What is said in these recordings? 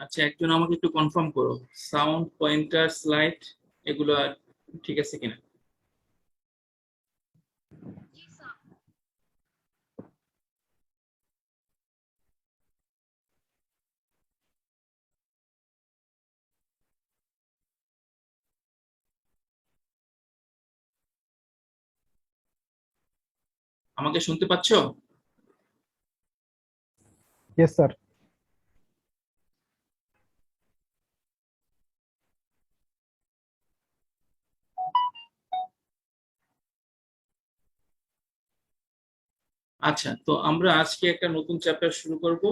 আচ্ছা, একজন আমাকে একটু কনফার্ম করো, সাউন্ড, পয়েন্টার, স্লাইড এগুলো ঠিক আছে কিনা। আমাকে শুনতে পাচ্ছো? Yes, sir. আচ্ছা, তো আমরা আজকে একটা নতুন চ্যাপ্টার শুরু করব,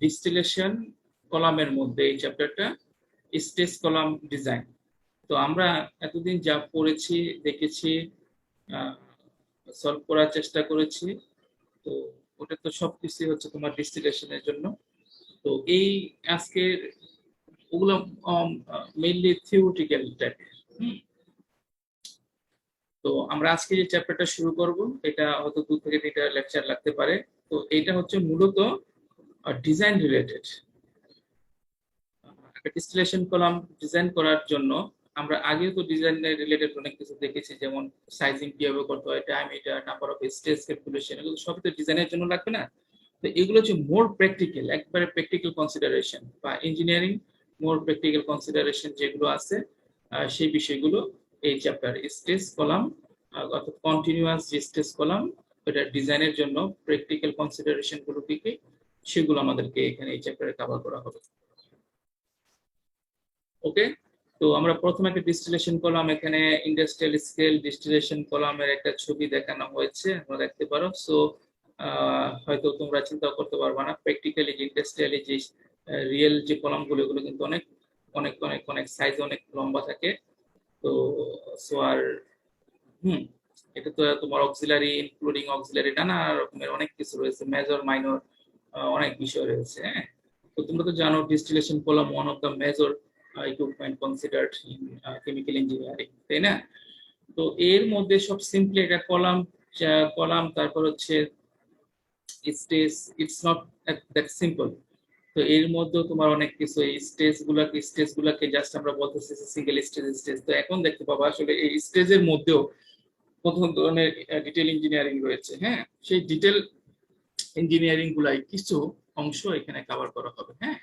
ডিস্টিলেশন কলামের মধ্যে এই চ্যাপ্টারটা, স্টেজ কলাম ডিজাইন। তো আমরা এতদিন যা পড়েছি, দেখেছি, সলভ করার চেষ্টা করেছি, তো ওটা তো সবকিছু হচ্ছে তোমার ডিস্টিলেশনের জন্য। তো এই আজকের ওগুলো মেইনলি থিওরিটিক্যাল টাইপের। তো আমরা আজকে যে চ্যাপ্টারটা শুরু করব, এটা হয়তো 2 থেকে 3টা লেকচার লাগতে পারে। তো এটা হচ্ছে মূলত ডিজাইন রিলেটেড। একটা ডিস্টিলেশন কলাম ডিজাইন করার জন্য আমরা আগেও তো ডিজাইন রিলেটেড অনেক কিছু দেখেছি, যেমন সাইজিং কিভাবে করতে হয়, diameter, number of stage calculation, এগুলো সবই তো ডিজাইনের জন্য লাগবে না। তো এগুলো হচ্ছে মোর প্র্যাকটিক্যাল, একবারে প্র্যাকটিক্যাল কনসিডারেশন বা ইঞ্জিনিয়ারিং মোর প্র্যাকটিক্যাল কনসিডারেশন যেগুলো আছে, সেই বিষয়গুলো এই চ্যাপ্টার স্টেজ কলাম, অর্থাৎ কন্টিনিউয়াস যে স্টেজ কলাম, এটা ডিজাইনের জন্য প্র্যাকটিক্যাল কনসিডারেশন গুলো কি কি, সেগুলো আমাদেরকে এখানে এই চ্যাপ্টারে কভার করা হবে। ওকে, তো আমরা প্রথমে একটা ডিস্টিলেশন কলাম, এখানে ইন্ডাস্ট্রিয়াল স্কেল ডিস্টিলেশন কলামের একটা ছবি দেখানো হয়েছে, আমরা দেখতে পারো। সো হয়তো তোমরা চিন্তা করতে পারবা না, প্র্যাকটিক্যালি যে ইন্ডাস্ট্রিয়ালি যে রিয়েল যে কলামগুলো, এগুলো কিন্তু অনেক অনেক অনেক অনেক সাইজ অনেক লম্বা থাকে। তো সো আর হুম এটা তো তোমার অক্সিলারি, ইনক্লুডিং অক্সিলারি, নানা রকমের অনেক কিছু রয়েছে, মেজর মাইনর অনেক বিষয় রয়েছে। হ্যাঁ, তো তোমরা তো জানো distillation column one of the major equipment considered in chemical engineering, তাই না? তো এর মধ্যে সব সিম্পলি একটা কলাম, কলাম তারপর হচ্ছে stage, it's not that simple. তো এর মধ্যে তোমার অনেক কিছু, এই স্টেজ গুলাকে জাস্ট আমরা বলতেছি সিঙ্গেল স্টেজ স্টেজ। তো এখন দেখতে পাবো আসলে এই স্টেজের মধ্যেও কত ধরনের ডিটেল ইঞ্জিনিয়ারিং রয়েছে। হ্যাঁ, সেই ডিটেল ইঞ্জিনিয়ারিং গুলাই কিছু অংশ এখানে কভার করা হবে। হ্যাঁ,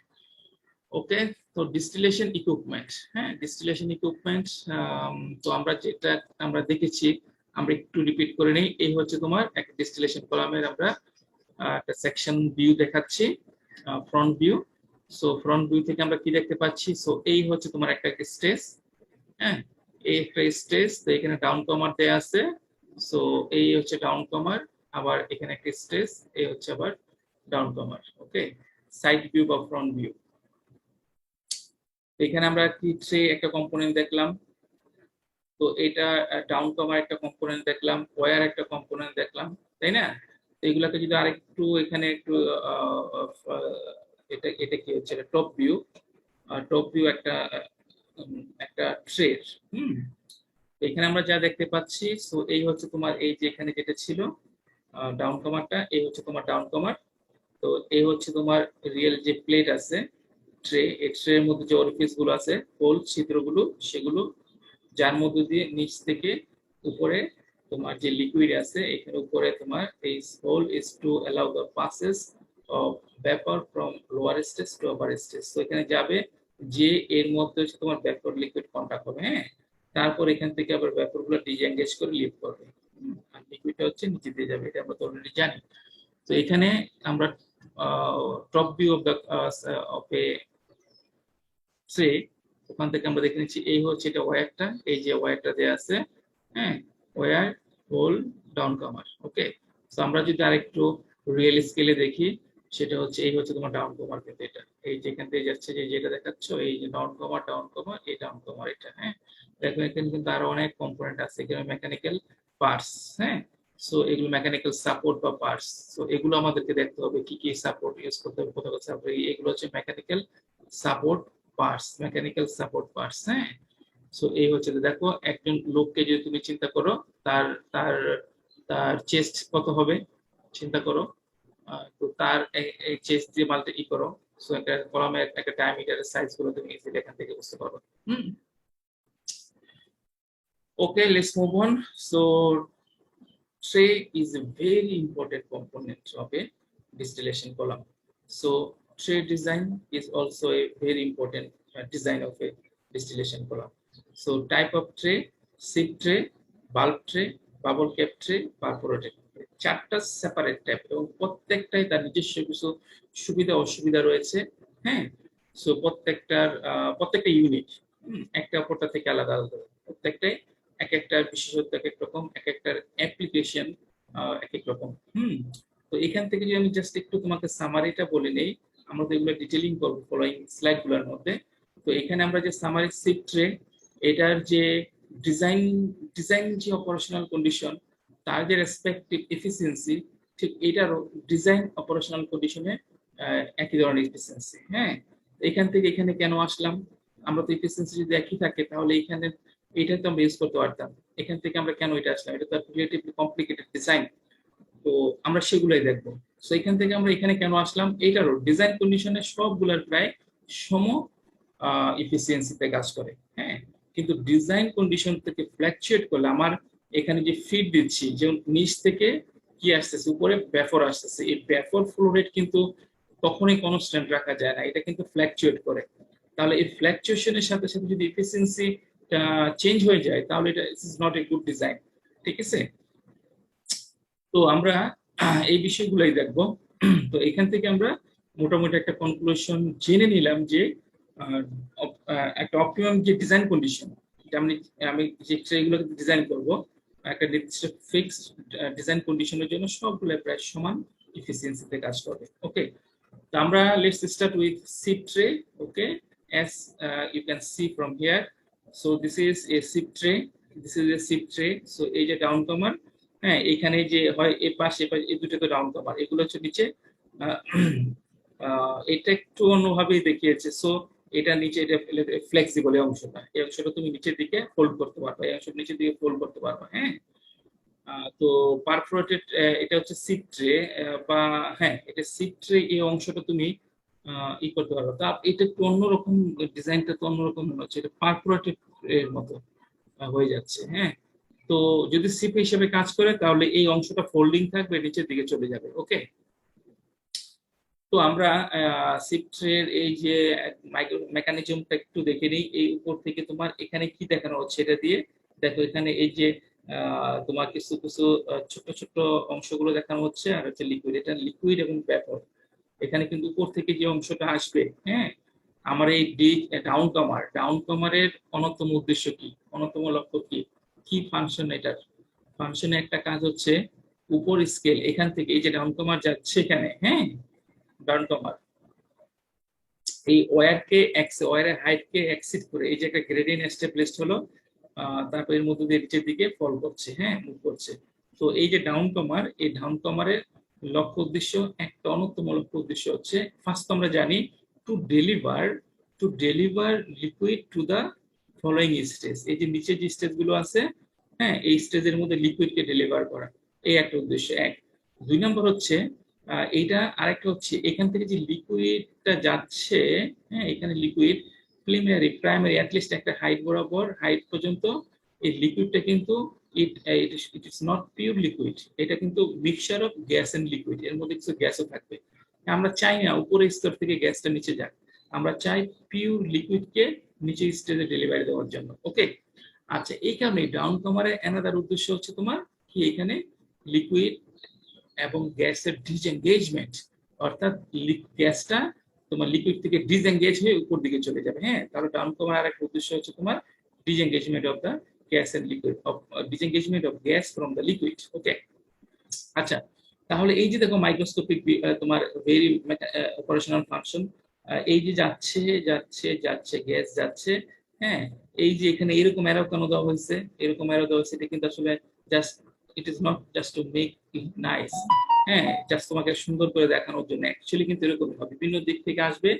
ওকে। তো ডিস্টিলেশন ইকুইপমেন্ট, হ্যাঁ, ডিস্টিলেশন ইকুইপমেন্ট, তো আমরা যেটা আমরা দেখেছি, আমরা একটু রিপিট করে নেই। এই হচ্ছে তোমার একটা ডিস্টিলেশন কলামের আমরা একটা সেকশন ভিউ দেখাচ্ছি, front view. So front view থেকে আমরা কি দেখতে পাচ্ছি? সো এই হচ্ছে তোমার একটা স্টেজ। হ্যাঁ, এই একটা স্টেজ, তো এখানে ডাউন কমার দেয়া আছে। সো এই হচ্ছে ডাউন কমার, আবার এখানে একটা স্টেজ, এই হচ্ছে আবার ডাউন কমার। ওকে, সাইড ভিউ বা ফ্রন্ট ভিউ। এখানে আমরা কি ট্রে একটা কম্পোনেন্ট দেখলাম, তো এটা ডাউন কমার একটা কম্পোনেন্ট দেখলাম, ওয়্যার একটা কম্পোনেন্ট দেখলাম, তাই না? তো এগুলাকে যদি আরেকটু এখানে একটু আহ, আহ, এটা এটা কি হচ্ছে, টপ ভিউ। টপ ভিউ একটা একটা ট্রের। হুম, এখানে আমরা যা দেখতে পাচ্ছি, সো এই হচ্ছে তোমার এই যে এখানে যেটা ছিল ডাউন কমারটা, এই হচ্ছে তোমার ডাউন কমার। তো এই হচ্ছে তোমার রিয়েল যে প্লেট আছে, ট্রে, এই ট্রের মধ্যে যে অরিফিস গুলো আছে, হোল ছিদ্রগুলো, সেগুলো যার মধ্যে দিয়ে নিচ থেকে উপরে তোমার যে লিকুইড আছে, এখানে উপরে তোমার এই hole is to allow the passes of vapour from lower stage to upper stage. তো এখানে যাবে যে এর মধ্যে হচ্ছে তোমার ভেপার লিকুইড কন্টাক্ট হবে। হ্যাঁ, তারপর এখান থেকে আবার ভেপার গুলো ডিসএঙ্গেজ করে লিভ করবে, আর লিকুইডটা হচ্ছে নিচে দিয়ে যাবে, এটা আমরা তো অলরেডি জানি। তো এখানে আমরা top view of the of A tray, ওখান থেকে আমরা দেখে নিচ্ছি এই হচ্ছে এটা ওয়্যারটা, এই যে ওয়্যারটা দেওয়া আছে। হ্যাঁ, ওয়্যার, হোল, ডাউন কামার। ওকে, তো আমরা যদি আরেকটু রিয়েল স্কেলে দেখি, সেটা হচ্ছে এই হচ্ছে তোমার ডাউন কমার, কিন্তু এটা এই যেখান থেকে যাচ্ছে, যে যেটা দেখাচ্ছ, এই যে ডাউন কমার, ডাউন কমার, এই ডাউন কমার, এটা। হ্যাঁ, দেখো এখানে কিন্তু আরো অনেক কম্পোনেন্ট আছে, এখানে মেকানিক্যাল পার্টস। হ্যাঁ, সো এগুলো মেকানিক্যাল সাপোর্ট বা পার্টস। সো এগুলো আমাদেরকে দেখতে হবে কি কি সাপোর্ট ইউজ করতে হবে, কোথাও সাপোর্ট, এগুলো হচ্ছে mechanical support parts, mechanical support parts. হ্যাঁ, সো এই হচ্ছে, দেখো একজন লোককে যদি তুমি চিন্তা করো, তার তার তার চেস্ট কত হবে চিন্তা করো। তো তার এই চেস্ট দিয়ে মাল্টি ই করো, সো একটা কলামের একটা ডায়ামিটারের সাইজ গুলো তুমি ইজিলি এখান থেকে বুঝতে পারবে। Okay, let's move on. So tray is a very important component of a distillation column. So tray design is also a very important design of a distillation column. So type of tray: sip tray, bulb tray, bubble cap tray, perforated tray। চারটা separate type এবং প্রত্যেকটাই তার নিজস্ব কিছু সুবিধা অসুবিধা রয়েছে। হ্যাঁ, সো প্রত্যেকটা ইউনিট একটা অপরটা থেকে আলাদা আলাদা, প্রত্যেকটাই এক একটা বিশেষত্ব এক এক রকম, এক একটার অ্যাপ্লিকেশন এক এক রকম। তো এখান থেকে যদি আমি জাস্ট একটু তোমাকে সামারিটা বলে নেই, আমরা তো এগুলো ডিটেইলিং করবো ফলোইং স্লাইডগুলোর মধ্যে। তো এখানে আমরা যে সামারি সিপ ট্রে, এটার যে ডিজাইন যে অপারেশনাল কন্ডিশন, তার যে রেসপেক্টিভ এফিসিয়েন্সি, ঠিক এটারও ডিজাইন অপারেশনাল কন্ডিশনে একই ধরনের এফিসিয়েন্সি। হ্যাঁ, এখান থেকে এখানে কেন আসলাম? আমরা তো এফিসিয়েন্সি যদি একই থাকে তাহলে এখানে এটা তো আমরা ইউজ করতে পারতাম। এখান থেকে আমরা কেন এটা আসলাম? এটা তো রিলেটিভলি কমপ্লিকেটেড ডিজাইন, তো আমরা সেগুলোই দেখবো। সো এখান থেকে আমরা এখানে কেন আসলাম? এটারও ডিজাইন কন্ডিশনে সবগুলোর প্রায় সম এফিসিয়েন্সিতে কাজ করে। হ্যাঁ, কিন্তু ডিজাইন কন্ডিশন থেকে ফ্ল্যাকচুয়েট করলে আমার এখানে যে ফিড দিচ্ছি, যেমন নিচ থেকে কি আসতেছে, উপরে ব্যাফর আসতেছে, এই ব্যাফর ফ্লো রেট কিন্তু কখনোই কনস্ট্যান্ট রাখা যায় না, এটা কিন্তু ফ্ল্যাকচুয়েট করে। তাহলে এই ফ্ল্যাকচুয়েশনের সাথে সাথে যদি এফিসিয়েন্সি চেঞ্জ হয়ে যায় তাহলে এটা is not a good design. ঠিক আছে, তো আমরা এই বিষয়গুলোই দেখবো। তো এখান থেকে আমরা মোটামুটি একটা কনক্লুশন জেনে নিলাম যে একটা অপটিমাম যে ডিজাইন কন্ডিশন, আমি যে ট্রেগুলোকে ডিজাইন করব একটা নির্দিষ্ট ফিক্সড ডিজাইন কন্ডিশনের জন্য সবগুলো প্রায় সমান এফিসিয়েন্সিতে কাজ করবে। ওকে, তো আমরা let's start with sheep tray. Okay, as you can see from here, so this is a sip tray, this is a sip tray. So এই যে ডাউন কমার, হ্যাঁ, এখানে যে হয় এ পাশে এই দুটো তো ডাউন কমার, এগুলো হচ্ছে নিচে। এটা একটু অন্যভাবেই দেখিয়েছে। সো এটা নিচে, এটা ফ্লেক্সিবল এই অংশটা, এই অংশটা তুমি নিচের দিকে ফোল্ড করতে পারবে, এই অংশটা নিচের দিকে ফোল্ড করতে পারবে। হ্যাঁ, তো পারফোরেটেড এটা হচ্ছে সিপ ট্রে, বা হ্যাঁ এটা সিপ ট্রে, এই অংশটা তুমি ই করতে পারবে। তা এটা একটু অন্যরকম, ডিজাইনটা তো অন্যরকম মনে হচ্ছে, এটা পারফোরেটেড এর মতো হয়ে যাচ্ছে। হ্যাঁ, তো যদি সিপ হিসেবে কাজ করে তাহলে এই অংশটা ফোল্ডিং থাকবে, নিচের দিকে চলে যাবে। ওকে, তো আমরা সিপ ট্রের এই যে মাইক্রো মেকানিজমটা একটু দেখে নিই। এই উপর থেকে তোমার এখানে কি দেখানো হচ্ছে এটা দিয়ে দেখো, এখানে এই যে তোমার কিছু কিছু ছোট ছোট অংশগুলো দেখানো হচ্ছে, আর হচ্ছে লিকুইড, এটা লিকুইড এবং ভেপর। এখানে কিন্তু উপর থেকে যে অংশটা আসবে, হ্যাঁ, আমার এই ডাউন কামারের অন্যতম উদ্দেশ্য কি, অন্যতম লক্ষ্য কি, কি ফাংশন এটার? ফাংশনে একটা কাজ হচ্ছে উপর স্কেল, এখান থেকে এই যে ডাউন কামার যাচ্ছে এখানে, হ্যাঁ, ডাউন কামার এই ওয়্যারের হাইটকে এক্সিড করে এই যে একটা গ্রেডিয়েন্ট এস্টাবলিশড হলো, তারপর এর মধ্যে দিয়ে নিচের দিকে ফল করছে, হ্যাঁ, মুভ করছে। তো এই যে ডাউন কামার, এই ডাউন কামারের লক্ষ্য উদ্দেশ্য, একটা অন্যতম লক্ষ্য উদ্দেশ্য হচ্ছে, ফার্স্ট আমরা জানি to deliver liquid to the following stage. এই যে নিচে যে স্টেজ গুলো আছে, হ্যাঁ, এই স্টেজের মধ্যে লিকুইডকে ডেলিভার করা, এই একটা উদ্দেশ্য এক। দুই নম্বর হচ্ছে এইটা, আরেকটা হচ্ছে এখান থেকে যে লিকুইডটা যাচ্ছে, হ্যাঁ, এখানে লিকুইড প্রাইমারি অ্যাটলিস্ট একটা হাইট বরাবর, হাইট পর্যন্ত এই লিকুইডটা কিন্তু it is not pure liquid, এটা কিন্তু mixture of gas and liquid, এর মধ্যে কিছু গ্যাসও থাকবে। আমরা চাই না উপরের স্তর থেকে গ্যাসটা নিচে যাক, আমরা চাই পিওর লিকুইডকে নিচে স্টেজে ডেলিভারি দেওয়ার জন্য। ওকে, আচ্ছা, এই কারণে ডাউন কামারের অ্যানাদার উদ্দেশ্য হচ্ছে তোমার কি, এখানে লিকুইড এবং গ্যাসের ডিসএনগেজমেন্ট, অর্থাৎ গ্যাসটা তোমার লিকুইড থেকে ডিসএনগেজ হয়ে উপর দিকে চলে যাবে। হ্যাঁ, তাহলে ডাউন কমার আরেকটা উদ্দেশ্য হচ্ছে তোমার disengagement of the gas and liquid, disengagement of gas from the liquid. Okay, আচ্ছা, তাহলে এই যে দেখো মাইক্রোস্কোপিক তোমার ভেরি অপারেশনাল ফাংশন, এই যে যাচ্ছে যাচ্ছে যাচ্ছে গ্যাস যাচ্ছে, হ্যাঁ, এই যে এখানে এরকম অ্যারো কেন দেওয়া হয়েছে, এরকম অ্যারো দেওয়া হয়েছে, এটা কিন্তু আসলে just it is not just to make it nice, হ্যাঁ, জাস্ট তোমাকে সুন্দর করে দেখানোর জন্য, অ্যাকচুয়ালি কিন্তু এরকম হবে, বিভিন্ন দিক থেকে আসবে,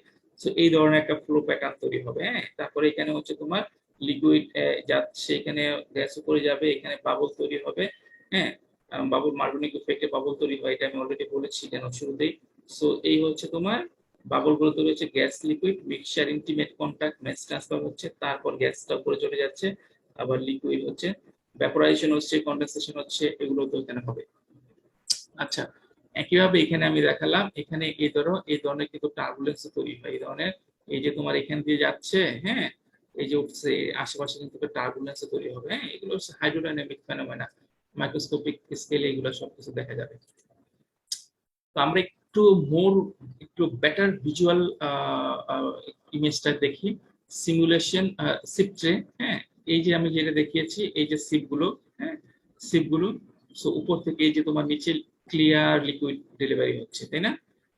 সো এই ধরনের একটা ফ্লো প্যাটার্ন তৈরি হবে। হ্যাঁ, তারপরে এখানে হচ্ছে তোমার লিকুইড যাচ্ছে, এখানে গ্যাস উপরে যাবে, এখানে বাবল তৈরি হবে। হ্যাঁ, বাবল মার্গনিক ইফেক্টে বাবল তৈরি হয়, এটা আমি অলরেডি বলেছি কেন শুরুতেই। সো এই হচ্ছে তোমার বাবল গুলো তৈরি হচ্ছে gas liquid, mixture intimate contact, mass transfer হচ্ছে, তারপর গ্যাসটা উপরে চলে যাচ্ছে, আবার লিকুইড হচ্ছে, ভ্যাপোরাইজেশন হচ্ছে, কন্ডেনসেশন হচ্ছে, এগুলো তো এখানে হবে। আচ্ছা, একইভাবে এখানে আমি দেখালাম, এখানে এই ধরনের কিন্তু টার্বুলেন্স তৈরি হয়, এই ধরনের, এই যে তোমার এখান দিয়ে যাচ্ছে, হ্যাঁ, এই যে উঠছে, আশেপাশে কিন্তু টার্বুলেন্স তৈরি হবে, হ্যাঁ, এগুলো হচ্ছে হাইড্রোডাইনামিক ফেনোমেনা, মাইক্রোস্কোপিক স্কেলে এগুলো সবকিছু দেখা যাবে। তো আমরা একটু বেটার ভিজুয়াল ইমেজটা দেখি, সিমুলেশন সিপ ট্রে, হ্যাঁ, এই যে আমি যেটা দেখিয়েছি, এই যে সিপ গুলো, হ্যাঁ, সিপ গুলো, সো উপর থেকে এই যে তোমার নিচে ক্লিয়ার লিকুইড ডেলিভারি হচ্ছে, তাই না?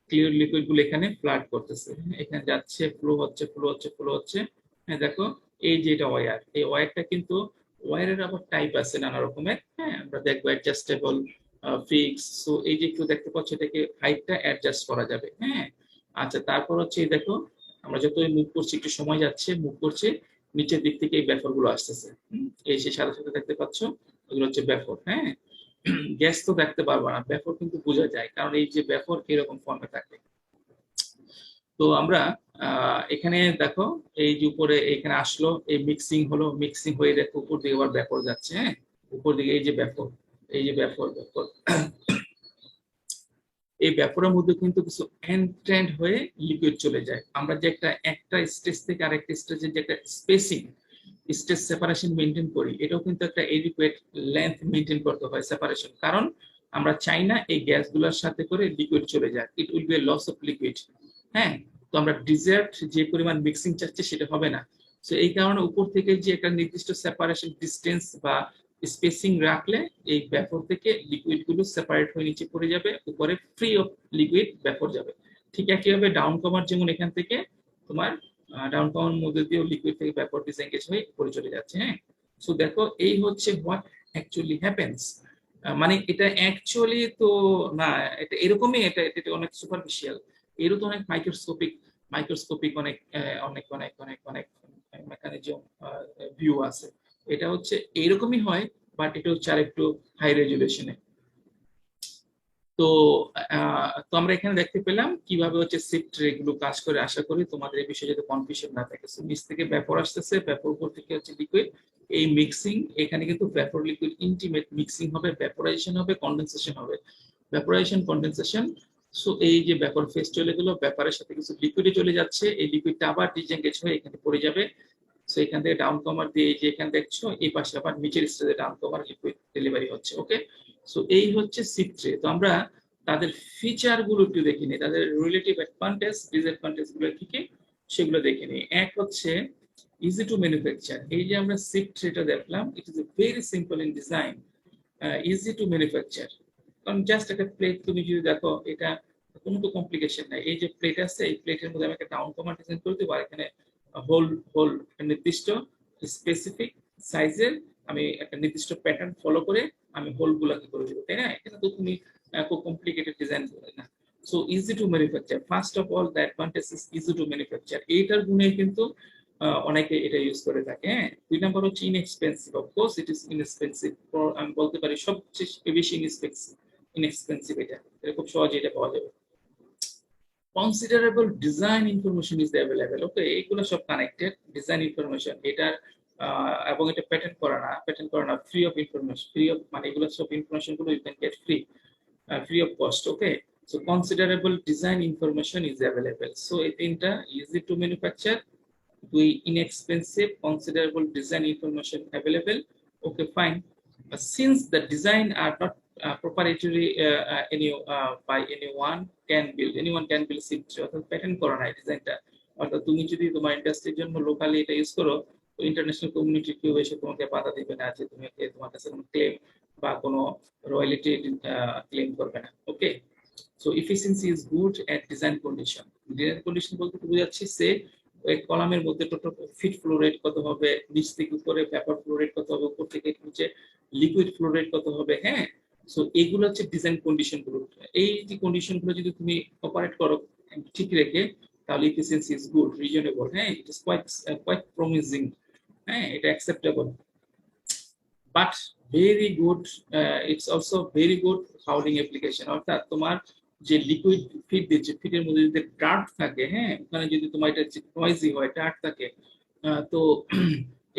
ক্লিয়ার লিকুইড গুলো এখানে ফ্লাড করতেছে, এখানে যাচ্ছে, ফ্লো হচ্ছে, ফ্লো হচ্ছে, ফ্লো হচ্ছে, হ্যাঁ, দেখো, এই যে এটা ওয়্যার, এই ওয়্যারটা কিন্তু, ওয়্যারের আবার টাইপ আছে নানা রকমের, হ্যাঁ, আমরা দেখবো অ্যাডজাস্টেবল, ফিক্স, সো এই যে একটু দেখতে পাচ্ছ, এটাকে হাইটটা অ্যাডজাস্ট করা যাবে, হ্যাঁ। আচ্ছা, তারপর হচ্ছে এই দেখো, আমরা যতই মুভ করছি, একটু সময় যাচ্ছে, মুভ করছে, নিচের দিক থেকে এই ব্যাফর গুলো আসতেছে, এই সে সাথে সাথে দেখতে পাচ্ছ, এগুলো হচ্ছে ব্যাফর, হ্যাঁ। গ্যাস তো দেখতে পারবা না, ব্যাফর কিন্তু বোঝা যায়, কারণ এই যে ব্যাফর এরকম ফর্মে থাকে। তো আমরা এখানে দেখো, এই যে উপরে এখানে আসলো, এই মিক্সিং হলো, মিক্সিং হয়ে দেখো উপর দিকে আবার ব্যাফর যাচ্ছে, হ্যাঁ, উপর দিকে এই যে ব্যাফর, এই যে ব্যাফর, ব্যাফর, এই ব্যাপারের মধ্যে কিন্তু কিছু এন্ট্রেন্ড হয়ে লিকুইড চলে যায়। আমরা যে একটা স্টেজ থেকে আরেকটা স্টেজের যে একটা স্পেসিং, স্টেজ সেপারেশন মেনটেন করি, এটাও কিন্তু একটা এডিকুয়েট লেন্থ মেনটেন করতে হয় সেপারেশন, কারণ আমরা চাই না এই গ্যাসগুলোর সাথে করে লিকুইড চলে যায়, it will be a loss of liquid, হ্যাঁ। তো আমরা ডিজার্ট যে পরিমাণ মিক্সিং চাচ্ছি সেটা হবে না, তো এই কারণে উপর থেকে যে একটা নির্দিষ্ট সেপারেশন ডিস্টেন্স বা স্পেসিং রাখলে এই ব্যাপর থেকে লিকুইড গুলো সেপারেট হয়ে নিচে পড়ে যাবে, উপরে ফ্রি অফ লিকুইড ব্যাপর যাবে। ঠিক একইভাবে ডাউন কমার, যেমন এখান থেকে তোমার ডাউন কমার মধ্যে দিয়েও লিকুইড থেকে ব্যাপর ডিসএঙ্গেজ হয়ে পড়ে চলে যাচ্ছে, হ্যাঁ। সো দেখো, এই হচ্ছে হোয়াট অ্যাকচুয়ালি হ্যাপেন্স, মানে এটা অ্যাকচুয়ালি তো না, এটা এরকমই, এটা অনেক সুপারফিশিয়াল, এরও তো অনেক মাইক্রোস্কোপিক, অনেক অনেক অনেক অনেক অনেক মেকানিজম ভিউ আছে। এটা হচ্ছে এইরকমই হয়, বাট এটা হচ্ছে আর একটু হাই রেজুলেশনে। তো তো আমরা এখানে দেখতে পেলাম কিভাবে হচ্ছে সিফট এগুলো কাজ করে। আশা করি তোমাদের এই বিষয়ে যাতে কনফিউশন না থাকে। নিচ থেকে ব্যাপর আসতেছে, ব্যাপর উপর থেকে হচ্ছে লিকুইড, এই মিক্সিং, এখানে কিন্তু ব্যাপর লিকুইড ইন্টিমেট মিক্সিং হবে, ভ্যাপোরাইজেশন হবে, কন্ডেনসেশন হবে, ভ্যাপোরাইজেশন, কন্ডেনসেশন। সো এই যে ব্যাপর ফেজ চলে গেল, ব্যাপারের সাথে কিছু লিকুইডে চলে যাচ্ছে, এই লিকুইডটা আবার ডিসএঙ্গেজ হয়ে এখানে পড়ে যাবে। সো এখান থেকে ডাউন কমার দিয়ে, এই যে এখানে দেখছো, এই পাশে আবার নিচের স্টেজে ডাউন কমার লিকুইড ডেলিভারি হচ্ছে, ওকে। সো এই হচ্ছে সিপ-ট্রে। তো আমরা তাদের ফিচার গুলো একটু দেখে নিই, তাদের রিলেটিভ অ্যাডভান্টেজ, ডিসঅ্যাডভান্টেজ গুলো কি কি সেগুলো দেখে নিই। এক হচ্ছে ইজি টু ম্যানুফ্যাকচার। এই যে আমরা সিপ-ট্রেটা দেখলাম, ইট is very simple in design, easy to manufacture. কারণ জাস্ট একটা প্লেট তুমি যদি দেখো, এটা কোনো তো কমপ্লিকেশন নাই, এই যে প্লেট আছে, এই প্লেটের মধ্যে আমি একটা ডাউন কমার ডিজাইন করে দেবো, আর এখানে হোল হোল নির্দিষ্ট স্পেসিফিক সাইজের, আমি একটা নির্দিষ্ট প্যাটার্ন ফলো করে আমি হোল গুলাকে করে দেবো, তাই না? এখানে তো তুমি খুব কমপ্লিকেটেড ডিজাইন করে না। So easy to manufacture, first of all the advantage is easy to manufacture, এইটার গুণে কিন্তু অনেকে এটা ইউজ করে থাকে, হ্যাঁ। দুই নাম্বার হচ্ছে inexpensive, of course it is inexpensive, আমি বলতে পারি সবচেয়ে বেশি ইনএক্সপেন্সিভ, এটা খুব সহজে এটা পাওয়া যাবে। Considerable design information is available, okay, এইগুলো সব কানেক্টেড ডিজাইন ইনফরমেশন, এটার এবং এটা প্যাটার্ন করা না, free of information, free of মানে এগুলো সব ইনফরমেশন গুলো you can get free of cost, okay. So considerable design information is available, so এই তিনটা, easy to manufacture, দুই inexpensive, considerable design information available, okay, fine. But since the design are not proprietary, by anyone can build sheep-tray, অর্থাৎ pattern করা নাই ডিজাইনটা, অর্থাৎ তুমি যদি তোমার ইন্ডাস্ট্রির জন্য লোকালি এটা ইউজ করো, তো ইন্টারন্যাশনাল কমিউনিটি কেউ এসে তোমাকে বাধা দিবে না, যে তুমি তোমার কাছে কোনো ক্লেম বা কোনো রয়্যালিটি ক্লেম করবে না, okay. So efficiency is good at design condition. Design condition বলতে বোঝাচ্ছি সে এক কলামের মধ্যে টোটাল ফিট ফ্লো রেট কত হবে, নিচ থেকে উপরে ভ্যাপার ফ্লো রেট কত হবে, উপর থেকে নিচে লিকুইড ফ্লো রেট কত হবে, হ্যাঁ। সো এগুলো হচ্ছে ডিজাইন কন্ডিশন গুলো। এই যে কন্ডিশন গুলো যদি তুমি অপারেট করো ঠিক রেখে, তাহলে এফিসিয়েন্সি ইজ গুড, রিজনেবল, হ্যাঁ, ইট ইজ কোয়াইট প্রমিজিং, হ্যাঁ, এটা acceptable. But very good, it's also very good fouling application, অর্থাৎ তোমার যে লিকুইড ফিড দিচ্ছে, ফিডের মধ্যে যদি ডার্ট থাকে, হ্যাঁ, ওখানে যদি তোমার এটা নয়েজি হয়, ডার্ট থাকে, তো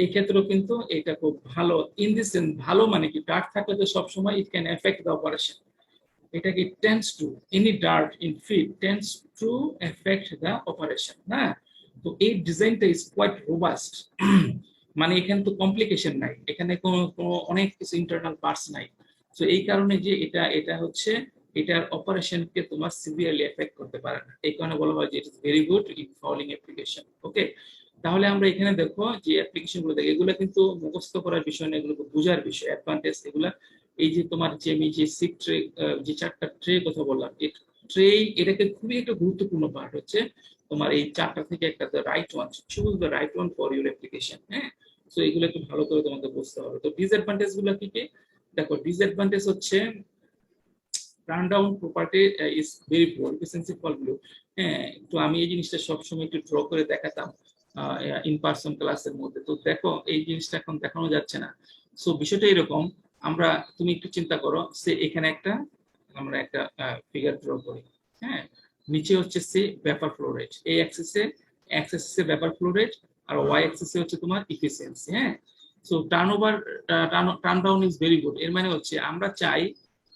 এই ক্ষেত্রেও কিন্তু এটা খুব ভালো। ইন দিস সেন্স ভালো মানে কি, ডার্ট থাকলে তো সবসময় it can affect the operation. এটাকে tends to, any dirt in feed tends to affect the operation. হ্যাঁ, তো এই ডিজাইনটা ইজ কোয়াইট রোবাস্ট। মানে এখানে তো কমপ্লিকেশন নাই, এখানে কোনো কোনো অনেক কিছু ইন্টারনাল পার্টস নাই। তো এই কারণে যে এটা এটা হচ্ছে এটার অপারেশনকে তোমার সিভিয়ারলি এফেক্ট করতে পারে না, এই কারণে বলা হয় যে it is very good in fouling application. Okay, তাহলে আমরা এখানে দেখো যে অ্যাপ্লিকেশন গুলো দেখো, এগুলো কিন্তু মুখস্থ করার বিষয় না, এগুলো বোঝার বিষয়, অ্যাডভান্টেজ এগুলা। এই যে তোমার যে আমি যে সিক ট্রে, যে চারটা ট্রে কথা বললাম, এই ট্রে এটাকে খুবই একটা গুরুত্বপূর্ণ পার্ট হচ্ছে তোমার এই চারটা থেকে একটা the right one, choose the right one for your application. হ্যাঁ, তো এগুলো একটু ভালো করে তোমাকে বুঝতে হবে। তো ডিসঅ্যাডভান্টেজ গুলো কি কি দেখো, ডিসঅ্যাডভান্টেজ হচ্ছে turn down property is very poor, efficiency ফলগুলো। হ্যাঁ, তো আমি এই জিনিসটা সবসময় একটু ড্র করে দেখাতাম ইন পার্সন ক্লাসের মধ্যে, তো দেখো এই জিনিসটা এখন দেখানো যাচ্ছে না। সো বিষয়টা এরকম, আমরা তুমি একটু চিন্তা করো, সে এখানে একটা আমরা একটা ফিগার ড্র করি। হ্যাঁ, নিচে হচ্ছে সে ব্যাপার ফ্লো রেট, এই অ্যাক্সিসে অ্যাক্সিসে ব্যাপার ফ্লো রেট, আর ওয়াই অ্যাক্সিসে হচ্ছে তোমার ইফিসিয়েন্সি। হ্যাঁ, so turnover, turn down is very good, এর মানে হচ্ছে আমরা চাই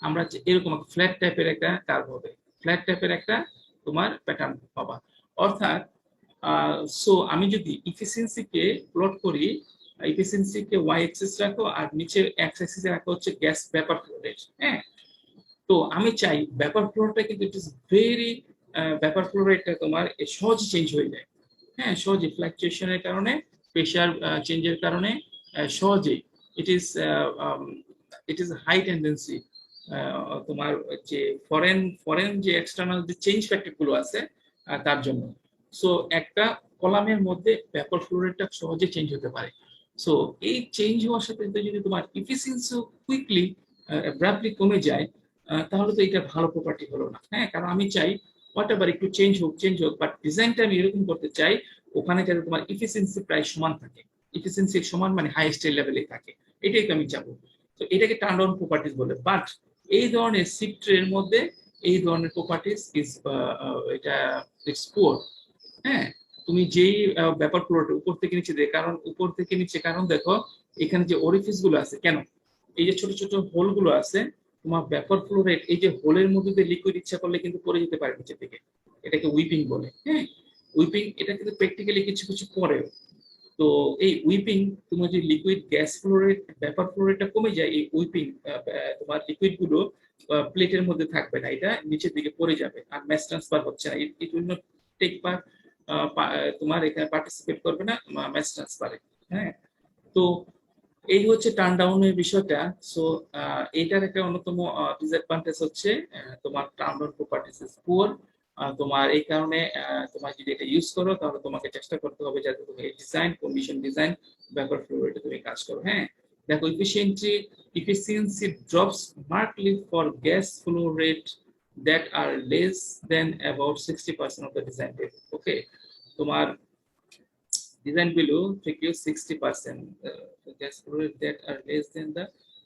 আমরা এরকম ফ্ল্যাট টাইপের একটা কার্ভ হবে, ফ্ল্যাট টাইপের একটা তোমার প্যাটার্ন পাবা। অর্থাৎ সো আমি যদি ইফিসিয়েন্সিকে প্লট করি, ইফিসিয়েন্সিকে ওয়াই অ্যাক্সিস রাখো আর নিচে এক্স অ্যাক্সিসে রাখো হচ্ছে গ্যাস ব্যাপার ফ্লো রেট। হ্যাঁ, তো আমি চাই ব্যাপার ফ্লোটা কিন্তু ইট ইজ ভেরি, ব্যাপার ফ্লো রেটটা তোমার সহজে চেঞ্জ হয়ে যায়। হ্যাঁ, সহজে ফ্লাকচুয়েশনের কারণে, প্রেশার চেঞ্জের কারণে সহজেই it is it is high tendency তোমার যে ফরেন ফরেন যে এক্সটার্নাল যে চেঞ্জ ফ্যাক্টর গুলো আছে তার জন্য। সো একটা কলামের মধ্যে ব্যাপার ফ্লো রেটটা সহজে চেঞ্জ হতে পারে। সো এই চেঞ্জ হওয়ার সাথে যদি তোমার ইফিসিয়েন্সি কুইকলি অ্যাব্রাপ্টলি কমে যায়, তাহলে তো এটা ভালো প্রপার্টি হলো না। হ্যাঁ, কারণ আমি চাই হোয়াট এভার একটু চেঞ্জ হোক, বাট ডিজাইনটা আমি এরকম করতে চাই ওখানে যাতে তোমার ইফিসিয়েন্সি প্রায় সমান থাকে, ইফিসিয়েন্সি সমান মানে হাইয়েস্ট লেভেলে থাকে, এটাই তো আমি চাবো। তো এটাকে টার্ন ডাউন প্রপার্টিজ বলে। বাট এই ধরনের সিক্টরের মধ্যে এই ধরনের প্রপার্টিজ ইজ এটা ইটস পুয়ার। হ্যাঁ, তুমি যেই ব্যাপার পুরোটা উপর থেকে নিচে দেয়, কারণ উপর থেকে নিচে, কারণ দেখো এখানে যে অরিফিস গুলো আছে, কেন এই যে ছোট ছোট হোল গুলো আছে, তোমার ব্যাপার ফ্লো রেট, এই যে হোলের মধ্যে দিয়ে লিকুইড ইচ্ছা করলে কিন্তু পড়ে যেতে পারে নিচে থেকে, এটাকে উইপিং বলে। হ্যাঁ, উইপিং এটা কিন্তু প্র্যাকটিক্যালি কিছু কিছু পরেও। তো এই উইপিং তোমার যে লিকুইড গ্যাস ফ্লো রেট, ব্যাপার ফ্লো রেটটা কমে যায়, এই উইপিং তোমার লিকুইড গুলো প্লেটের মধ্যে থাকবে না, এটা নিচের দিকে পড়ে যাবে আর ম্যাস ট্রান্সফার হচ্ছে না, it will not take part, তোমার এখানে পার্টিসিপেট করবে না ম্যাস ট্রান্সফারে। হ্যাঁ, তো এই হচ্ছে টার্ন ডাউনের বিষয়টা। সো এইটার একটা অন্যতম ডিসঅ্যাডভান্টেজ হচ্ছে তোমার turn down properties is poor. তোমার এই কারণে তোমার যদি এটা ইউজ করো তাহলে তোমাকে চেষ্টা করতে হবে যাতে তুমি ডিজাইন, কন্ডিশন ডিজাইন, ব্যাপার ফ্লো রেটে তুমি কাজ করো। হ্যাঁ, দেখো efficiency drops markedly for gas flow rate that are less than about 60% of the design table. Okay, তোমার ডিজাইন বিলো থেকে 60% gas flow rate that are less than the,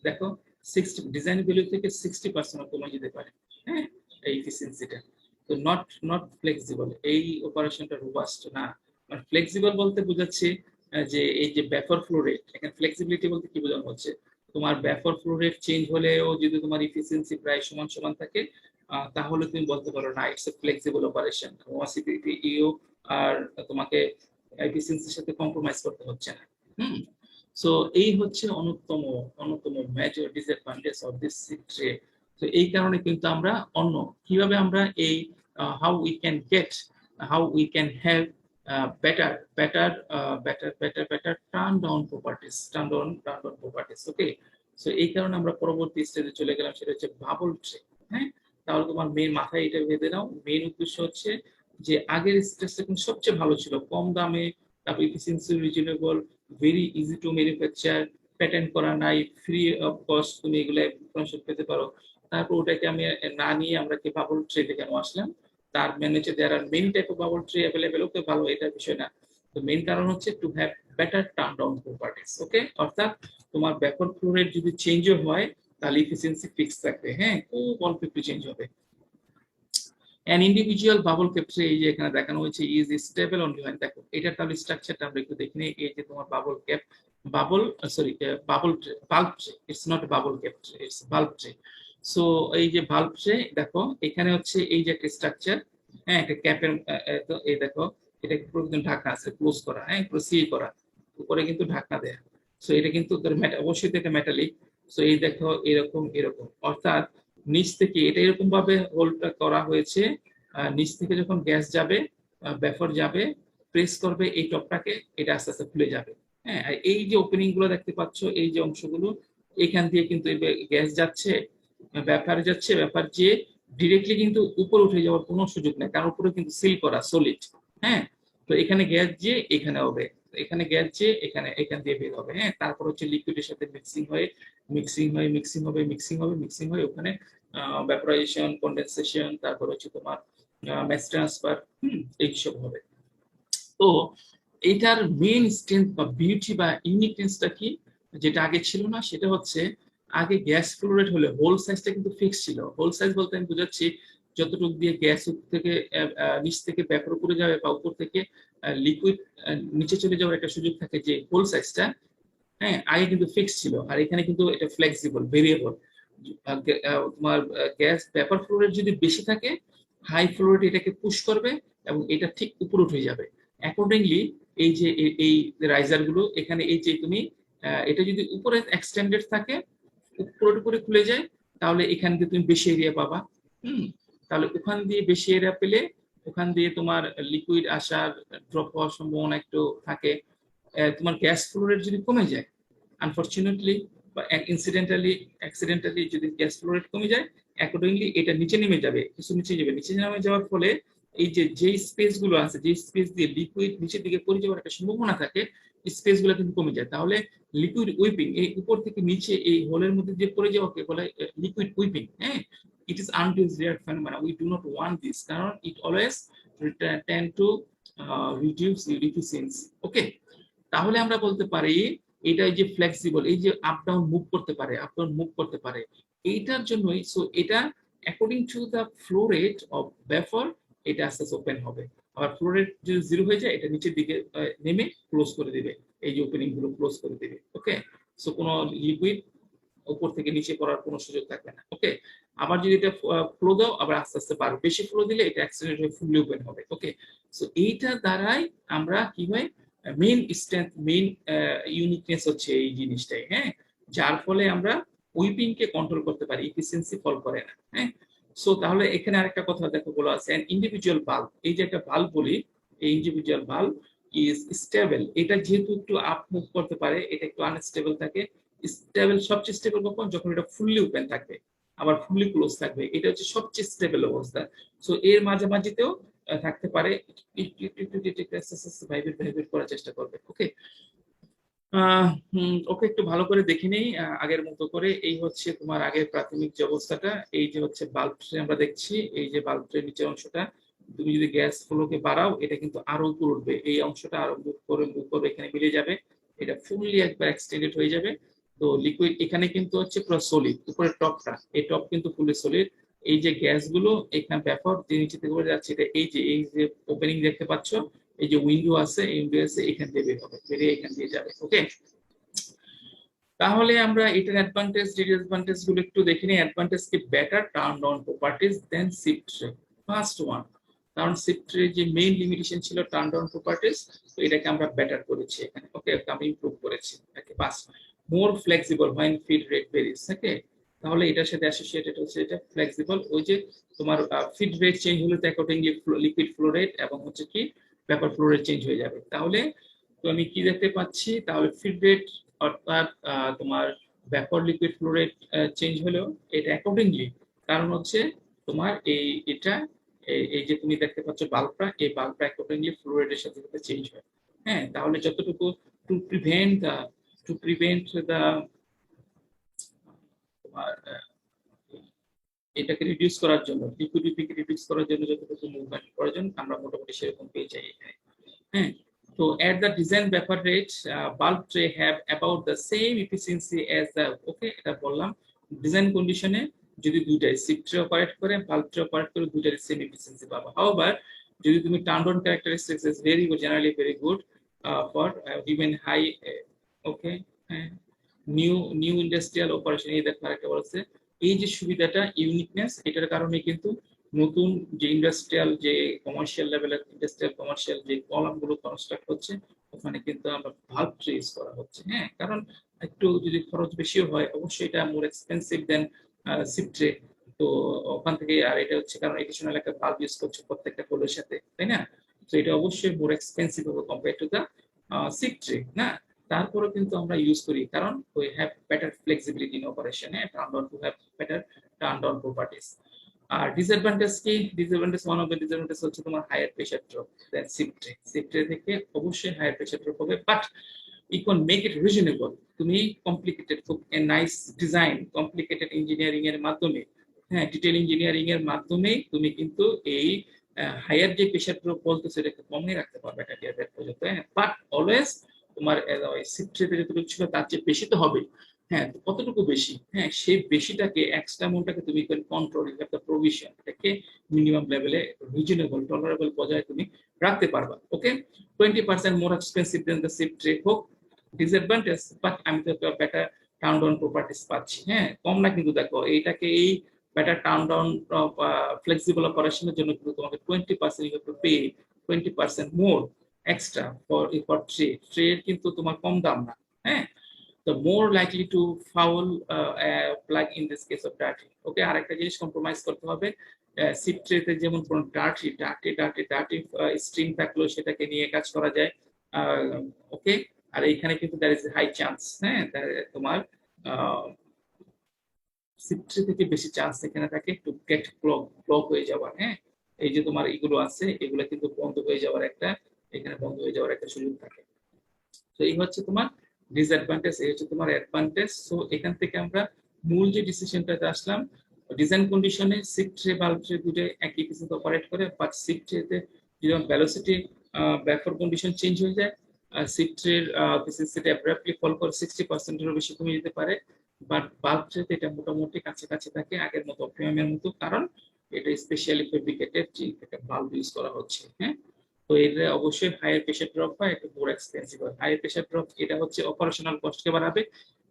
দেখো 60 ডিজাইন বিলো থেকে 60% কমে যেতে পারে। হ্যাঁ, এই এফিসিয়েন্সিটা তো নট নট ফ্লেক্সিবল, এই অপারেশনটা রোবাস্ট না। মানে ফ্লেক্সিবল বলতে বোঝাচ্ছে যে এই যে ব্যাপার ফ্লো রেট, এখানে ফ্লেক্সিবিলিটি বলতে কি বোঝানো হচ্ছে, তোমার ব্যাপার ফ্লো রেট চেঞ্জ হলেও যদি তোমার এফিসিয়েন্সি প্রায় সমান সমান থাকে, তাহলে তুমি বলতে পারো না ইটস এ ফ্লেক্সিবল অপারেশন, ওয়াসিপিপি ইউ আর তোমাকে এফিসিয়েন্সির সাথে কম্প্রোমাইজ করতে হচ্ছে না। হুম, সো এই হচ্ছে অন্যতম অন্যতম major disadvantage of this tray. তো এই কারণে কিন্তু আমরা অন্য কিভাবে আমরা এই how we can get, how we can have better turn down properties. Okay, so এই কারণে আমরা পরবর্তী স্টেজে চলে গেলাম, সেটা হচ্ছে বাবল ট্রে। হ্যাঁ, তাহলে তোমার মেন মাথায় এটা ভেবে নাও, মেন উদ্দেশ্য হচ্ছে যে আগের স্টেজটা কিন্তু সবচেয়ে ভালো ছিল, কম দামে, তারপর efficiency reasonable, very easy to manufacture, patent করা নাই, ফ্রি অফ কস্ট তুমি এগুলো ইনফরমেশন পেতে পারো। তারপর ওটাকে আমি না নিয়ে আমরা কি বাবল ট্রেতে কেন আসলাম, তার ম্যানেজে there are many type of bubble tray available. Okay, ভালো, এটা বিষয় না। তো মেইন কারণ হচ্ছে to have better turn down properties. Okay, অর্থাৎ তোমার ব্যাপার ফ্লো রেট যদি চেঞ্জও হয় তাহলে এফিসিয়েন্সি ফিক্স থাকবে। হ্যাঁ, খুব অল্প একটু চেঞ্জ হবে। an individual bubble cap tray এই যে এখানে দেখানো হয়েছে is stable only when দেখো এটা তাহলে স্ট্রাকচারটা আমরা একটু দেখি নিই এই যে তোমার bubble cap bubble sorry bubble bulb tray it's not bubble cap tray it's bulb tray so এই যে বাল্ব ট্রে দেখো এখানে হচ্ছে এই যে একটা স্ট্রাকচার হ্যাঁ একটা ক্যাপের তো এই দেখো এটা পুরো কিন্তু ঢাকনা আছে ক্লোজ করা হ্যাঁ পুরো সিল করা উপরে কিন্তু ঢাকনা দেয়া সো এটা কিন্তু অবশ্যই এটা মেটালিক সো এই দেখো এরকম এরকম অর্থাৎ নিচ থেকে এটা এরকম ভাবে হোলটা করা হয়েছে নিচ থেকে যখন গ্যাস যাবে বেফার যাবে প্রেস করবে এই টপটাকে এটা আস্তে আস্তে খুলে যাবে হ্যাঁ আর এই যে ওপেনিং গুলো দেখতে পাচ্ছ এই যে অংশগুলো এখান দিয়ে কিন্তু গ্যাস যাচ্ছে ব্যাপার যাচ্ছে ব্যাপার যে ডিরেক্টলি কিন্তু উপরে উঠে যাওয়ার কোনো সুযোগ নেই কারণ উপরে কিন্তু সিল করা সলিড হ্যাঁ তো এখানে গ্যাস যে এখানে হবে এখানে গ্যাস যে এখানে এখান দিয়ে বের হবে হ্যাঁ তারপর হচ্ছে লিকুইডের সাথে মিক্সিং হয়ে মিক্সিং হবে ওখানে ভ্যাপরাইজেশন কন্ডেনসেশন তারপর হচ্ছে তোমার ম্যাস ট্রান্সফার এইসব হবে তো এটার মেইন স্ট্রেংথ বা বিউটি বা ইউনিকনেসটা কি যেটা আগে ছিল না সেটা হচ্ছে আগে গ্যাস ফ্লো রেট হলে হোল সাইজটা কিন্তু ফিক্স ছিল হোল সাইজ বলতে আমি বুঝাচ্ছি যতটুকু দিয়ে গ্যাস থেকে নিচ থেকে ব্যাপার উপরে যাবে বা উপর থেকে লিকুইড নিচে চলে যাওয়ার একটা সুযোগ থাকে যে হোল সাইজটা হ্যাঁ আগে কিন্তু ফিক্স ছিল আর এখানে কিন্তু এটা ফ্লেক্সিবল ভেরিয়েবল তোমার গ্যাস ব্যাপার ফ্লো রেট যদি বেশি থাকে হাই ফ্লো রেট এটাকে পুশ করবে এবং এটা ঠিক উপরে উঠে যাবে অ্যাকর্ডিংলি এই যে এই রাইজার গুলো এখানে এই যে তুমি এটা যদি উপরে এক্সটেন্ডেড থাকে পুরোপুরি খুলে যায় তাহলে এখান দিয়ে তুমি বেশি এরিয়া পাবা তাহলে ওখান দিয়ে বেশি এরিয়া পেলে ওখান দিয়ে তোমার লিকুইড আসার ড্রপ হওয়ার সম্ভাবনা একটু থাকে তোমার গ্যাস ফ্লো রেট যদি কমে যায় আনফরচুনেটলি বা অ্যাক্সিডেন্টালি যদি গ্যাস ফ্লো রেট কমে যায় অ্যাকর্ডিংলি এটা নিচে নেমে যাবে কিছু নিচে নেমে যাওয়ার ফলে এই যে স্পেস গুলো আছে যে স্পেস দিয়ে লিকুইড নিচের দিকে পড়ে যাওয়ার একটা সম্ভাবনা থাকে স্পেস গুলো কিন্তু কমে যায় তাহলে লিকুইড উইপিং এই উপর থেকে নিচে এই হোলের মধ্যে যে পড়ে যাওয়াকে বলে লিকুইড উইপিং হ্যাঁ it is undesired phenomena we do not want this কারণ it always tend to reduce efficiency ওকে তাহলে আমরা বলতে পারি এটা যে ফ্লেক্সিবল এই যে আপ ডাউন মুভ করতে পারে এইটার জন্যই সো এটা according to the flow rate of vapour এটা আস্তে আস্তে ওপেন হবে আবার ফ্লো রেট যদি জিরো হয়ে যায় এটা নিচের দিকে নেমে ক্লোজ করে দিবে এই যে ওপেনিং গুলো ক্লোজ করে দিবে ওকে সো কোনো লিকুইড উপর থেকে নিচে পড়ার কোনো সুযোগ থাকবে না ওকে আবার যদি এটা ফ্লো দাও আবার আস্তে আস্তে বাড়বে বেশি ফ্লো দিলে এটা অ্যাক্সিডেন্ট হয়ে ফুললি ওপেন হবে ওকে সো এইটা দ্বারাই আমরা কি হয় মেইন স্ট্রেংথ মেইন ইউনিকনেস হচ্ছে এই জিনিসটাই হ্যাঁ যার ফলে আমরা উইপিং কে কন্ট্রোল করতে পারি এফিসিয়েন্সি ফল করে না হ্যাঁ সো তাহলে এখানে আরেকটা কথা দেখো বলা আছে এন ইন্ডিভিজুয়াল বাল্ব এই যে একটা বাল্ব বলি এই ইন্ডিভিজুয়াল বাল্ব ইজ স্টেবল এটা যেহেতু একটু আপ মুভ করতে পারে এটা একটু আনস্টেবল থাকে স্টেবল সবচেয়ে স্টেবল কখন যখন এটা ফুললি ওপেন থাকবে আবার ফুললি ক্লোজ থাকবে এটা হচ্ছে সবচেয়ে স্টেবল অবস্থা সো এর মাঝামাঝিতেও থাকতে পারে ভাইব্রেট করার চেষ্টা করবে ওকে ওকে একটু ভালো করে দেখে নেই আগের মতো করে এই হচ্ছে তোমার আগের প্রাথমিক যে অবস্থাটা এই যে হচ্ছে বাল্ব ট্রে আমরা দেখছি এই যে বাল্ব ট্রের নিচের অংশটা তুমি যদি গ্যাস ফ্লোকে বাড়াও এটা কিন্তু আরো উপরে উঠবে এই অংশটা আরো মুভ করবে এখানে মিলে যাবে এটা ফুললি একবার এক্সটেন্ডেড হয়ে যাবে তো লিকুইড এখানে কিন্তু হচ্ছে পুরো সলিড উপরের টপটা এই টপ কিন্তু ফুললি সলিড এই যে গ্যাস গুলো এখানে ব্যাপক যে নিচে থেকে যাচ্ছে এটা এই যে ওপেনিং দেখতে পাচ্ছ এই যে উইন্ডো আছে এই উইন্ডো আছে এখান দিয়ে বের হবে বেরিয়ে এখান দিয়ে যাবে ওকে তাহলে আমরা এটার অ্যাডভান্টেজ ডিসঅ্যাডভান্টেজ গুলো একটু দেখে নিই অ্যাডভান্টেজ কি বেটার টার্ন ডাউন প্রপার্টিজ দেন শিফট ট্রে ফার্স্ট ওয়ান কারণ শিফট ট্রে যে মেইন লিমিটেশন ছিল টার্ন ডাউন প্রপার্টিজ তো এটাকে আমরা বেটার করেছি এখানে ওকে আমি ইমপ্রুভ করেছি okay pass more flexible when feed rate varies okay তাহলে এটার সাথে অ্যাসোসিয়েটেড হচ্ছে এটা ফ্লেক্সিবল ওই যে তোমার ফিড রেট চেঞ্জ হলে তো অ্যাকর্ডিংলি লিকুইড ফ্লো রেট এবং হচ্ছে কি ব্যাপার ফ্লো রেট চেঞ্জ হয়ে যাবে তাহলে তো আমি কি দেখতে পাচ্ছি তাহলে ফিড রেট অর্থাৎ তোমার ব্যাপার লিকুইড ফ্লো রেট চেঞ্জ হলেও এটা অ্যাকর্ডিংলি কারণ হচ্ছে তোমার এটা এই যে তুমি দেখতে পাচ্ছ বাল্বটা এই বাল্বটা অ্যাকর্ডিংলি ফ্লো রেটের সাথে সাথে চেঞ্জ হয় হ্যাঁ তাহলে যতটুকু টু প্রিভেন্ট দা তোমার এটাকে রিডিউস করার জন্য লিকুইডিটিকে রিডিউস করার জন্য যতটুকু মুভমেন্ট প্রয়োজন আমরা মোটামুটি সেরকম পেয়ে যাই এখানে হ্যাঁ তো at the design vapor rate bulb tray have about the same efficiency as the okay এটা বললাম ডিজাইন কন্ডিশনে যদি দুইটাই সিপ ট্রে অপারেট করে ভালভ ট্রে অপারেট করে দুইটারই সেম এফিসিয়েন্সি পাবা। হাউএভার যদি তুমি turn on characteristics is very good, generally very good for even high, okay, new industrial operation. এই দেখো আরেকটা বলছে, এই যে সুবিধাটা ইউনিকনেস, এটার কারণে কিন্তু নতুন যে ইন্ডাস্ট্রিয়াল যে কমার্শিয়াল লেভেলের ইন্ডাস্ট্রিয়াল কমার্শিয়াল যে কলামগুলো কনস্ট্রাক্ট হচ্ছে ওখানে কিন্তু আমরা ভালভ ট্রে ইউজ করা হচ্ছে। হ্যাঁ, কারণ একটু যদি খরচ বেশিও হয় অবশ্যই এটা মোর এক্সপেন্সিভ দেন সিপ ট্রে। তো ওখান থেকে, আর এটা হচ্ছে কারণ এডিশনাল একটা ভালভ ইউজ করছে প্রত্যেকটা হোলের সাথে, তাই না? তো এটা অবশ্যই মোর এক্সপেন্সিভ হবে compare to the sieve tray না। তারপরে কিন্তু আমরা ইউজ করি কারণ we have better flexibility in operation, turned on to have better turned on properties. আর ডিসঅ্যাডভান্টেজ কি? Disadvantage, one of the disadvantage হচ্ছে তোমার higher pressure drop than sieve tray. Sieve tray থেকে অবশ্যই হায়ার প্রেসার ড্রপ হবে, but you can make it reasonable. তুমি complicated, খুব nice design, complicated engineering এর মাধ্যমে, হ্যাঁ, ডিটেইল ইঞ্জিনিয়ারিং এর মাধ্যমে তুমি কিন্তু এই হায়ার যে প্রেসার ড্রপ বলতো সেটাকে কমিয়ে রাখতে পারবে এটা ডিয়ার পর্যন্ত। বাট অলওয়েজ তোমার সিপ ট্রেতে যতটুকু ছিল তার চেয়ে বেশি তো হবে। হ্যাঁ, কতটুকু বেশি? হ্যাঁ, সেই বেশিটাকে এক্সট্রা অ্যামাউন্টটাকে তুমি কন্ট্রোল, একটা প্রভিশন, এটাকে মিনিমাম লেভেলে রিজনেবল টলারেবল পর্যায়ে তুমি রাখতে পারবা। ওকে, 20% more expensive than the SIP tray হোক ডিসঅ্যাডভান্টেজ, বাট আমি তো একটা বেটার টার্ন ডাউন প্রপার্টিস পাচ্ছি। হ্যাঁ, কম না কিন্তু দেখো এইটাকে, এই বেটার টার্ন ডাউন ফ্লেক্সিবল অপারেশনের জন্য কিন্তু তোমাকে 20% you have to pay 20% more extra for tray. ট্রের কিন্তু তোমার কম দাম না। হ্যাঁ, the more likely to foul plug in this case of dirty. ওকে, আরেকটা জিনিস কম্প্রোমাইজ করতে হবে, সিপ ট্রেতে যেমন কোন ডার্টি স্ট্রিং থাকলো সেটাকে নিয়ে কাজ করা যায়। ওকে, আর এইখানে কিন্তু দ্যার ইজ হাই চান্স, হ্যাঁ, তোমার সিপ ট্রে থেকে বেশি চান্স এখানে থাকে টু গেট ব্লক হয়ে যাওয়ার। হ্যাঁ, এই যে তোমার এগুলো আছে এগুলো কিন্তু বন্ধ হয়ে যাওয়ার একটা, এখানে বন্ধ হয়ে যাওয়ার একটা সুযোগ থাকে। তো এই হচ্ছে তোমার ডিসঅ্যাডভান্টেজ, এই হচ্ছে তোমার অ্যাডভান্টেজ। সো এখান থেকে আমরা মূল যে ডিসিশনটাতে আসলাম, ডিজাইন কন্ডিশনে সিপ ট্রে ভালভ ট্রে দুটো একই কিছুতে অপারেট করে, বাট সিপ ট্রেতে যদি ভেলোসিটি ব্যাকওয়ার্ড কন্ডিশন চেঞ্জ হয়ে যায়, সিপ ট্রের এফিসিয়েন্সিটা অ্যাব্রাপ্টলি ফল করে 60%-এরও বেশি কমে যেতে পারে, বাট ভালভ ট্রেতে এটা মোটামুটি কাছাকাছি থাকে আগের মতো, অপটিমামের মতো, কারণ এটা স্পেশালি ফেব্রিকেটেড যে একটা ভালভ ইউজ করা হচ্ছে। হ্যাঁ, তো এটা অবশ্যই হায়ার প্রেসার ড্রপ হয়, একটু মোর এক্সপেন্সিভ হয়। হায়ার প্রেসার ড্রপ এটা হচ্ছে অপারেশনাল কস্টকে বাড়াবে,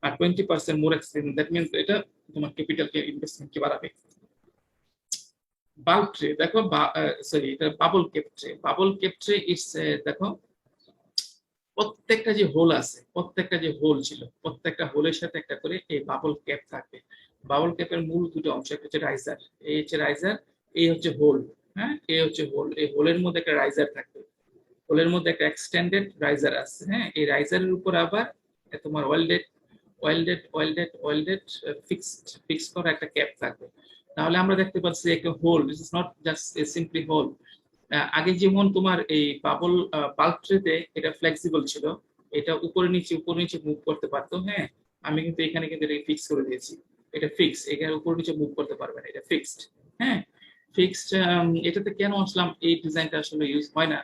আর 20% মোর এক্সপেন্সিভ, দ্যাট মিন্স এটা তোমার ক্যাপিটালকে ইনভেস্টমেন্টকে বাড়াবে। বাল্ব ট্রে দেখো, সরি, এটা bubble cap tray. Bubble cap tray it's, দেখো প্রত্যেকটা যে হোল আছে, প্রত্যেকটা যে হোল ছিল প্রত্যেকটা হোলের সাথে একটা করে এই বাবল ক্যাপ থাকবে। বাবল ক্যাপের মূল দুটো অংশ, একটা হচ্ছে রাইজার, এই হচ্ছে রাইজার, এই হচ্ছে হোল। হ্যাঁ, এই হচ্ছে হোল, এই হোলের মধ্যে একটা রাইজার থাকবে, হোলের মধ্যে একটা এক্সটেন্ডেড রাইজার আছে। হ্যাঁ, এই রাইজারের উপর আবার তোমার ওয়েল্ডেড ফিক্স করা একটা ক্যাপ থাকবে। তাহলে আমরা দেখতে পাচ্ছি একটা hole, this is not just a simply hole. আগে যেমন তোমার এই বাল্ব ট্রেতে এটা ফ্লেক্সিবল ছিল, এটা উপরে নিচে মুভ করতে পারতো। হ্যাঁ, আমি কিন্তু এখানে কিন্তু এটা ফিক্স করে দিয়েছি, এটা ফিক্স, এখানে উপরে নিচে মুভ করতে পারবে না, এটা ফিক্সড। হ্যাঁ, ফিক্সড। এটাতে কেন আসলাম, এই ডিজাইনটা আসলে ইউজ হয় না,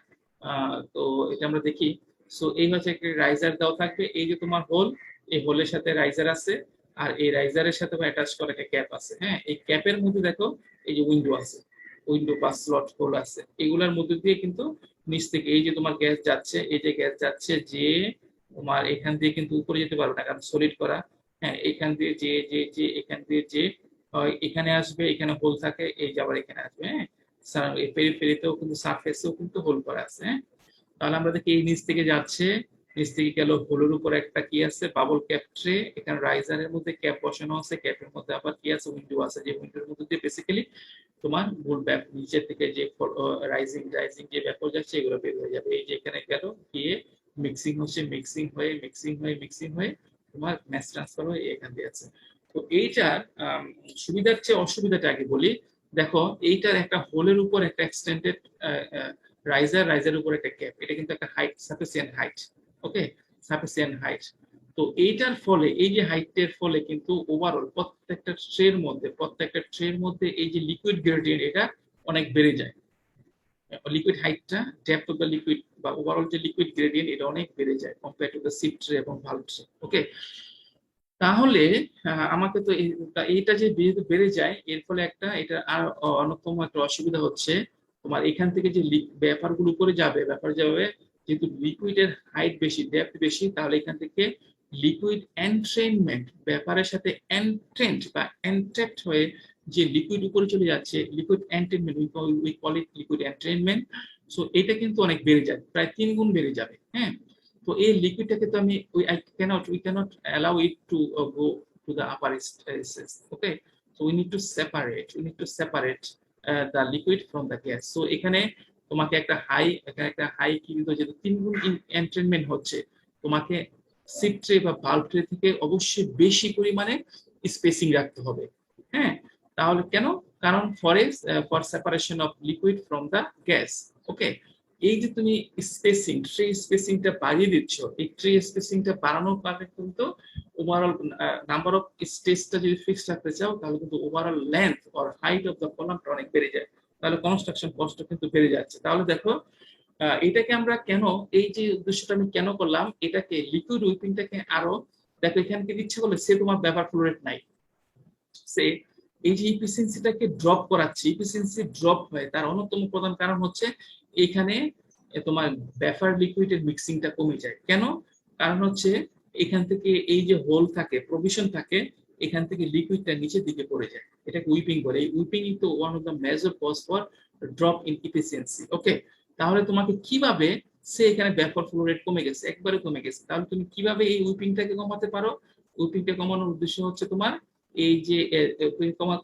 তো এটা আমরা দেখি। সো এই হচ্ছে একটা রাইজার দেওয়া থাকবে, এই যে তোমার হোল, এই হোলের সাথে রাইজার আছে, আর এই রাইজারের সাথে অ্যাটাচ করা একটা ক্যাপ আছে। হ্যাঁ, এই ক্যাপের মধ্যে দেখো এই যে উইন্ডো আছে, উইন্ডো বা স্লট হোল আছে, এগুলোর মধ্যে দিয়ে কিন্তু নিচ থেকে এই যে তোমার গ্যাস যাচ্ছে, এই যে গ্যাস যাচ্ছে যে তোমার এখান দিয়ে কিন্তু উপরে যেতে পারবে না, কারণ সলিড করা। হ্যাঁ, এখান দিয়ে যে এখান দিয়ে যে এখানে আসবে, এখানে হোল থাকে, এই যে আবার এখানে আসবে। হ্যাঁ, পেরিফেরিতেও কিন্তু সারফেসেও কিন্তু হোল করা আছে। হ্যাঁ, তাহলে আমরা দেখি এই নিচ থেকে যাচ্ছে, নিচ থেকে গেল, হোলের উপর একটা কি আছে, বাবল ক্যাপ ট্রে, এখানে রাইজারের মধ্যে ক্যাপ বসানো আছে, ক্যাপের মধ্যে আবার কি আছে, উইন্ডো আছে, যে উইন্ডোর মধ্যে দিয়ে বেসিক্যালি তোমার মূল ব্যাপ নিচে থেকে যে রাইজিং যে ব্যাপার যাচ্ছে এগুলো বের হয়ে যাবে। এই যে এখানে গেল, গিয়ে মিক্সিং হচ্ছে, মিক্সিং হয়ে তোমার ম্যাস ট্রান্সফার হয়ে এখান দিয়ে আছে। তো এইটার সুবিধার চেয়ে অসুবিধাটা আগে বলি। দেখো, এইটার একটা হোলের উপর একটা এক্সটেন্ডেড রাইজারের উপর একটা ক্যাপ, এটা কিন্তু একটা হাইট, সাফিসিয়েন্ট হাইট। ওকে, সাফিসিয়েন্ট হাইট। তো এইটার ফলে, এই যে হাইটের ফলে কিন্তু ওভারঅল প্রত্যেকটা ট্রের মধ্যে এই যে লিকুইড গ্রেডিয়েন্ট এটা অনেক বেড়ে যায়। লিকুইড হাইটটা, ডেপথ অফ দ্য লিকুইড বা ওভারঅল যে লিকুইড গ্রেডিয়েন্ট এটা অনেক বেড়ে যায় compare to the sheep tray এবং ভালভ ট্রে। ওকে, তাহলে আমাকে তো এইটা যে যেহেতু বেড়ে যায়, এর ফলে একটা এটা আর অন্যতম একটা অসুবিধা হচ্ছে, তোমার এখান থেকে যে ব্যাপারগুলো উপরে যাবে, ব্যাপার যাবে, যেহেতু লিকুইডের হাইট বেশি, ডেপথ বেশি, তাহলে এখান থেকে লিকুইড এন্ট্রেনমেন্ট, ব্যাপারের সাথে এন্ট্রেন্ট বা এন্ট্রাক্ট হয়ে যে লিকুইড উপরে চলে যাচ্ছে, liquid entrainment, we call it liquid entrainment. So এটা কিন্তু অনেক বেড়ে যায়, প্রায় 3 গুণ বেড়ে যাবে। হ্যাঁ, তো এই লিকুইডটাকে তো আমি we cannot allow it to go to the upper stages. Okay, so we need to separate the liquid from the gas. So এখানে তোমাকে একটা হাই কি দিতে, যেহেতু 3 গুণ এন্ট্রেনমেন্ট হচ্ছে, তোমাকে সিপ ট্রে বা বাল্ব ট্রে থেকে অবশ্যই বেশি পরিমাণে স্পেসিং রাখতে হবে। হ্যাঁ, তাহলে কেন? কারণ for separation of liquid from the gas. Okay, এই যে তুমি ট্রি স্পেসিংটা বাড়িয়ে দিচ্ছ, এই ট্রি স্পেসিংটা বাড়ানোর কারণে কিন্তু ওভারঅল নাম্বার অফ স্টেজটা যদি ফিক্স রাখতে চাও, তাহলে কিন্তু overall length or height of the কলামটা অনেক বেড়ে যায়, তাহলে কনস্ট্রাকশন কষ্ট কিন্তু বেড়ে যাচ্ছে। তাহলে দেখো, এটাকে আমরা কেন, এই যে উদ্দেশ্যটা আমি কেন করলাম, এটাকে লিকুইড উইপিংটাকে আরো, দেখো এখানে কি ইচ্ছা করলে সে তোমার ব্যাপার ফ্লোরেট নাই, সে এই যে ইফিসিয়েন্সিটাকে ড্রপ করাচ্ছে, ইফিসিয়েন্সি ড্রপ হয়, তার অন্যতম প্রধান কারণ হচ্ছে এখানে তোমার ব্যাফার লিকুইডের মিক্সিংটা কমে যায়। কেন? কারণ হচ্ছে এখান থেকে এই যে হোল থাকে, প্রভিশন থাকে, এখান থেকে লিকুইডটা নিচের দিকে পড়ে যায়, এটাকে উইপিং করে। এই উইপিং তো one of the major cause for drop in efficiency. Okay, তাহলে তোমাকে কিভাবে, সে এখানে ব্যাফার ফ্লো রেট কমে গেছে, একবারে কমে গেছে, তাহলে তুমি কিভাবে এই উইপিংটাকে কমাতে পারো? উইপিংটা কমানোর উদ্দেশ্য হচ্ছে তোমার এই যে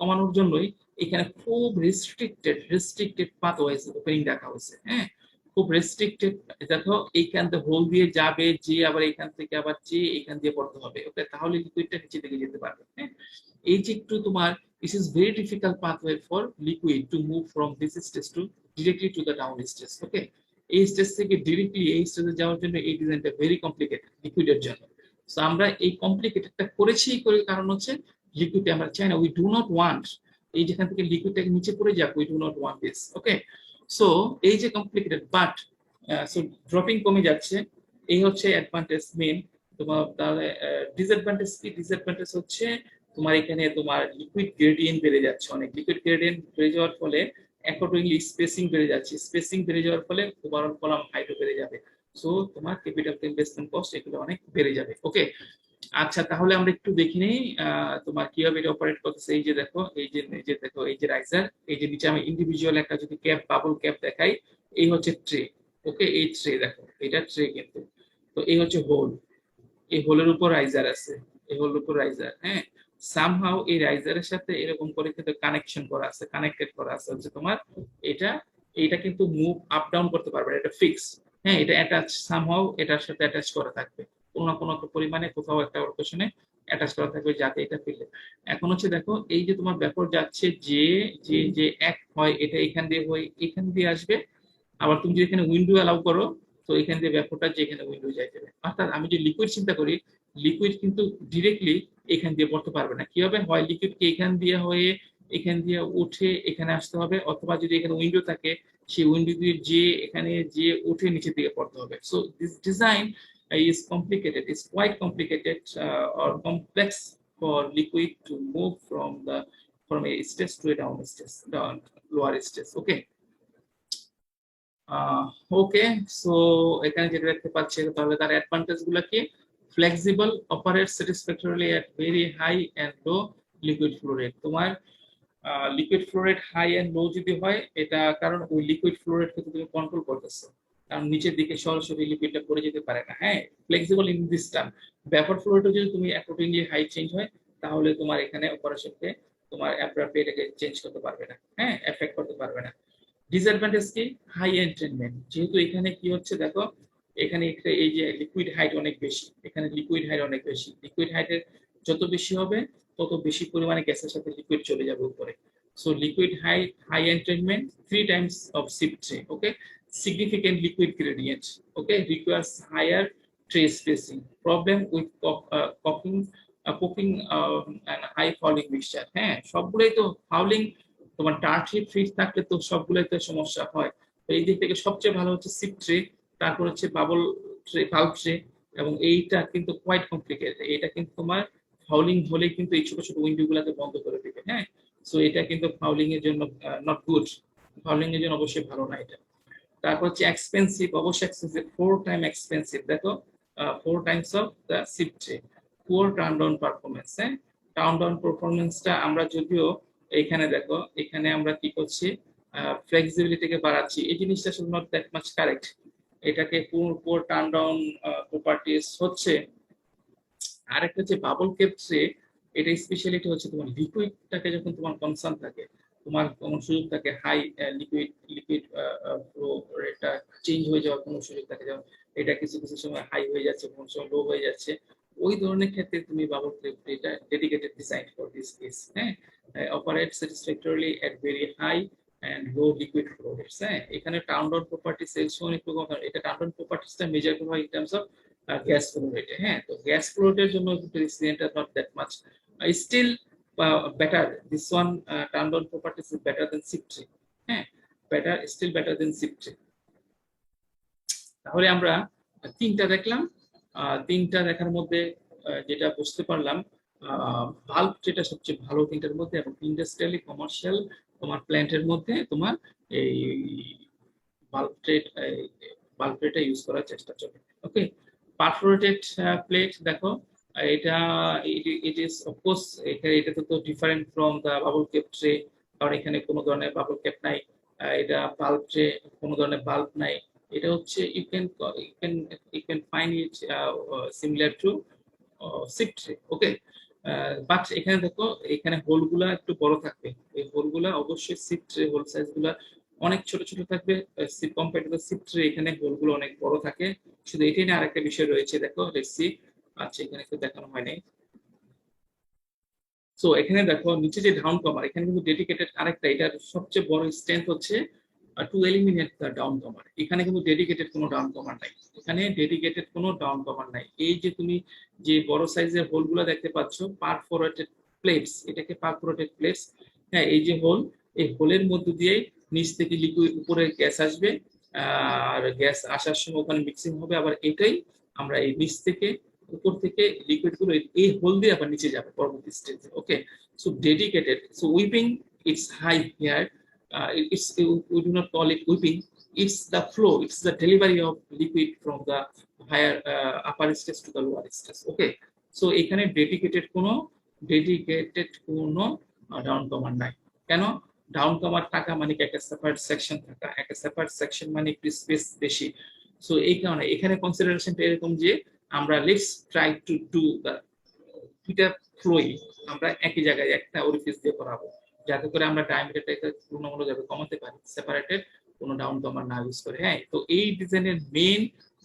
কমানোর জন্যই এখানে খুব রেস্ট্রিক্টেড পাথওয়েজ ওপেনিং রাখা হয়েছে। হ্যাঁ, খুব রেস্ট্রিক্টেড। দেখো এইখান থেকে হোল দিয়ে যাবে, যে আবার এখান থেকে আবার যে এখান দিয়ে পড়তে হবে। ওকে, তাহলে লিকুইডটা নিচে দিকে যেতে পারবে। হ্যাঁ, এই যে একটু তোমার, this is very difficult pathway for liquid to move from this stage to directly to the down stage. Okay, এই স্টেজ থেকে ডিরেক্টলি এই স্টেজে যাওয়ার জন্য এই ডিজাইনটা ভেরি কমপ্লিকেটেড লিকুইডের জন্য। সো আমরা এই কমপ্লিকেটেডটা করেছি, করে কারণ হচ্ছে লিকুইডে আমরা চাই না, উই ডু নট ওয়ান্ট এই যেখান থেকে লিকুইডটাকে নিচে পড়ে যাক, we do not want this. Okay, so এই যে কমপ্লিকেটেড, বাট সো ড্রপিং কমে যাচ্ছে, এই হচ্ছে অ্যাডভান্টেজ মেইন। তোমার তাহলে ডিসঅ্যাডভান্টেজ কি? ডিসঅ্যাডভান্টেজ হচ্ছে তোমার এখানে তোমার লিকুইড গ্রেডিয়েন্ট বেড়ে যাচ্ছে, অনেক লিকুইড গ্রেডিয়েন্ট বেড়ে যাওয়ার ফলে অ্যাকর্ডিংলি স্পেসিং বেড়ে যাচ্ছে, স্পেসিং বেড়ে যাওয়ার ফলে ওভারঅল কলাম হাইটও বেড়ে যাবে। সো তোমার ক্যাপিটাল ইনভেস্টমেন্ট কস্ট এগুলো অনেক বেড়ে যাবে। ওকে, আচ্ছা তাহলে আমরা একটু দেখি নেই তোমার কিভাবে এটা অপারেট করতেছে। এই যে দেখো, দেখো এই যে রাইজার, এই যে নিচে আমি ইন্ডিভিজুয়াল একটা যদি ক্যাপ, বাবল ক্যাপ দেখাই, এই হচ্ছে ট্রে। ওকে, এই ট্রে দেখো, এটা ট্রে কিন্তু। তো এই হচ্ছে হোল, এই হোলের উপর রাইজার আছে, এই হোলের উপর রাইজার। হ্যাঁ, সামহাউ এই রাইজারের সাথে এরকম করে কিন্তু কানেকশন করা আছে, কানেক্টেড করা আছে হচ্ছে তোমার এটা, এইটা কিন্তু মুভ আপ ডাউন করতে পারবে, এটা ফিক্স। হ্যাঁ, এটা অ্যাটাচ সামহাউ এটার সাথে অ্যাটাচ করা থাকবে, কোনো না কোনো পরিমাণে কোথাও একটা লোকেশনে অ্যাটাচ করা থাকবে, যাতে এটা ফিরলে। এখন হচ্ছে দেখো, এই যে তোমার ব্যাপার যাচ্ছে, যে যে যে এক হয়, এটা এখান দিয়ে হয়ে এখান দিয়ে আসবে। আবার তুমি যদি এখানে উইন্ডো অ্যালাউ করো, তো এখান দিয়ে ব্যাপারটা যে এখানে উইন্ডো যাই যাবে। অর্থাৎ আমি যে লিকুইড চিন্তা করি, লিকুইড কিন্তু ডিরেক্টলি এখান দিয়ে পড়তে পারবে না। কি হবে? হয় লিকুইডকে এখান দিয়ে হয়ে এখান দিয়ে উঠে এখানে আসতে হবে, অথবা যদি এখানে উইন্ডো থাকে, সেই উইন্ডো দিয়ে যে এখানে যে উঠে নিচের দিকে পড়তে হবে। So this design is complicated, is quite complicated or complex for liquid to move from a stage to a down stage, down lower stage. Okay, okay, so এখানে যেটা দেখতে পাচ্ছি, তাহলে তার অ্যাডভান্টেজ গুলো কি? Flexible, operate satisfactorily at very high and low liquid flow rate. তোমার liquid flow rate high and low যদি হয়, এটা কারণ ওই লিকুইড ফ্লো রেট কিন্তু তুমি কন্ট্রোল করতেছো, কারণ নিচের দিকে সরাসরি লিকুইডটা পড়ে যেতে পারে না। হ্যাঁ, ফ্লেক্সিবল ইন দিস টার্ম, ব্যাপার ফ্লো রেটও যদি তুমি অ্যাকর্ডিংলি হাই চেঞ্জ হয়, তাহলে তোমার এখানে অপারেশনকে তোমার অ্যাপ্রোপ্রিয়েট এটাকে চেঞ্জ করতে পারবে না, হ্যাঁ, এফেক্ট করতে পারবে না। ডিসঅ্যাডভান্টেজ কি? হাই এন্ট্রেনমেন্ট, যেহেতু এখানে কি হচ্ছে দেখো, এখানে এই যে লিকুইড হাইট অনেক বেশি, এখানে লিকুইড হাইট অনেক বেশি, লিকুইড হাইটের যত বেশি হবে, তত বেশি পরিমাণে গ্যাসের সাথে লিকুইড চলে যাবে উপরে। So liquid height, high entrainment, 3 times of sip tray. Okay, significant liquid gradient. Okay, requires higher tray spacing. Problem with popping and high fouling mixture. হ্যাঁ, সবগুলোই তো ফাউলিং, তোমার টার্ট্রি ফ্রিজ থাকলে তো সবগুলোতে সমস্যা হয়। তো এই দিক থেকে সবচেয়ে ভালো হচ্ছে সিপ ট্রে, তারপর হচ্ছে বাবল ট্রে, ভালভ ট্রে, এবং এইটা কিন্তু কোয়াইট কমপ্লিকেটেড। এটা কিন্তু তোমার ফাউলিং হলে কিন্তু এই ছোট ছোট উইন্ডো গুলাকে বন্ধ করে দিবে। হ্যাঁ, সো এটা কিন্তু ফাউলিং এর জন্য নট গুড, ফাউলিং এর জন্য অবশ্যই ভালো না এটা। তারপর হচ্ছে এক্সপেন্সিভ, অবশ্যই এক্সপেন্সিভ, 4 টাইম এক্সপেন্সিভ। দেখো 4 Times of the ship tray, poor turn down performance. হ্যাঁ, টার্ন ডাউন পারফরমেন্সটা আমরা যদিও এখানে দেখো, এখানে আমরা কি করছি, ফ্লেক্সিবিলিটিকে বাড়াচ্ছি, এই জিনিসটা শুধু নট দ্যাট মাচ কারেক্ট। এটাকে পুয়ার টার্ন ডাউন প্রপার্টিস হচ্ছে। আরেকটা যে বাবল ক্ষেত্রে এটা স্পেশালিটি হচ্ছে তোমার লিকুইডটাকে যখন তোমার কনসার্ন থাকে, তোমার কোনো সুযোগ থাকে হাই লিকুইড লিকুইড ফ্লো রেটটা চেঞ্জ হয়ে যাওয়ার কোনো সুযোগ থাকে, যেমন এটা কিছু কিছু সময় হাই হয়ে যাচ্ছে, কোনো সময় লো হয়ে যাচ্ছে, ওই ধরনের ক্ষেত্রে তুমি বাবল এটা dedicated design for this case. হ্যাঁ, operate satisfactorily at very high and low liquid flow rates. হ্যাঁ, এখানে টার্ন ডাউন প্রপার্টি সেলস একটু কম, এটা টার্ন ডাউন প্রপার্টিসটা মেজার করা হয় in terms of gas flow rate. হ্যাঁ, তো gas flow rate এর জন্য রেসিডেন্ট আর not that much still better. This one turn down properties is better than SIP tree. হ্যাঁ, better, still better than SIP tree. তাহলে আমরা তিনটা দেখলাম, তিনটা দেখার মধ্যে যেটা বুঝতে পারলাম, বাল্ব যেটা সবচেয়ে ভালো তিনটার মধ্যে, এবং ইন্ডাস্ট্রিয়ালি কমার্শিয়াল তোমার প্ল্যান্টের মধ্যে তোমার এই বাল্ব ট্রেটা ইউজ করার চেষ্টা চলে। ওকে, পারফোরেটেড প্লেট দেখো, এটা ইট ইজ অফকোর্স এটা তো different from the bubble cap tray, কারণ এখানে কোনো ধরনের বাবল কেপ নাই, এটা বাল্ব ট্রে, কোনো ধরনের বাল্ব নাই, এটা হচ্ছে you can find it similar to sieve tray. Okay, but এখানে দেখো, এখানে হোলগুলা একটু বড় থাকবে, এই হোলগুলা অবশ্যই সিপ ট্রে হোল সাইজগুলা অনেক ছোট ছোট থাকবে, compare to the sheep tray এখানে হোলগুলো অনেক বড় থাকে। শুধু এটাই না, আরেকটা বিষয় রয়েছে, দেখো লেটস সি। আচ্ছা, এখানে একটু দেখানো হয়নি। সো এখানে দেখো নিচে যে ডাউন কভার, এখানে কিন্তু ডেডিকেটেড আরেকটা, এটার সবচেয়ে বড় স্ট্রেংথ হচ্ছে two eliminate the down cover. এখানে কিন্তু ডেডিকেটেড কোনো ডাউন কভার নাই, এখানে ডেডিকেটেড কোনো ডাউন কভার নাই। এই যে তুমি যে বড় সাইজের হোলগুলো দেখতে পাচ্ছ, পারফোরেটেড প্লেটস, এটাকে পারফোরেটেড প্লেটস। হ্যাঁ, এই যে হোল, এই হোলের মধ্য দিয়ে নিচ থেকে লিকুইড উপরে গ্যাস আসবে, আর গ্যাস আসার সময় ওখানে মিক্সিং হবে, আবার এটাই আমরা এই নিচ থেকে উপর থেকে লিকুইড গুলো এই হোল দিয়ে আবার নিচে যাবে পরবর্তী স্টেজে। Okay, so dedicated, so weeping it's high here, it's we do not call it whipping, it's the flow, it's the delivery of liquid from the higher upper stage to the lower stage. Okay, so এখানে dedicated কোনো down command নাই। কেন? Down command থাকা মানে একটা separate section থাকা, একটা separate section মানে একটু স্পেস বেশি। সো এই কারণে এখানে কনসিডারেশনটা এরকম যে আমরা let's try to do the দুইটা ফ্লোই আমরা একই জায়গায় একটা ওরিফিস দিয়ে করাবো, যাতে করে আমরা ডায়ামিটারটাকে তুলনামূলকভাবে কমাতে পারি, সেপারেটেড কোনো ডাউন কমার না ইউজ করে। হ্যাঁ, তো এই ডিজাইনের মেইন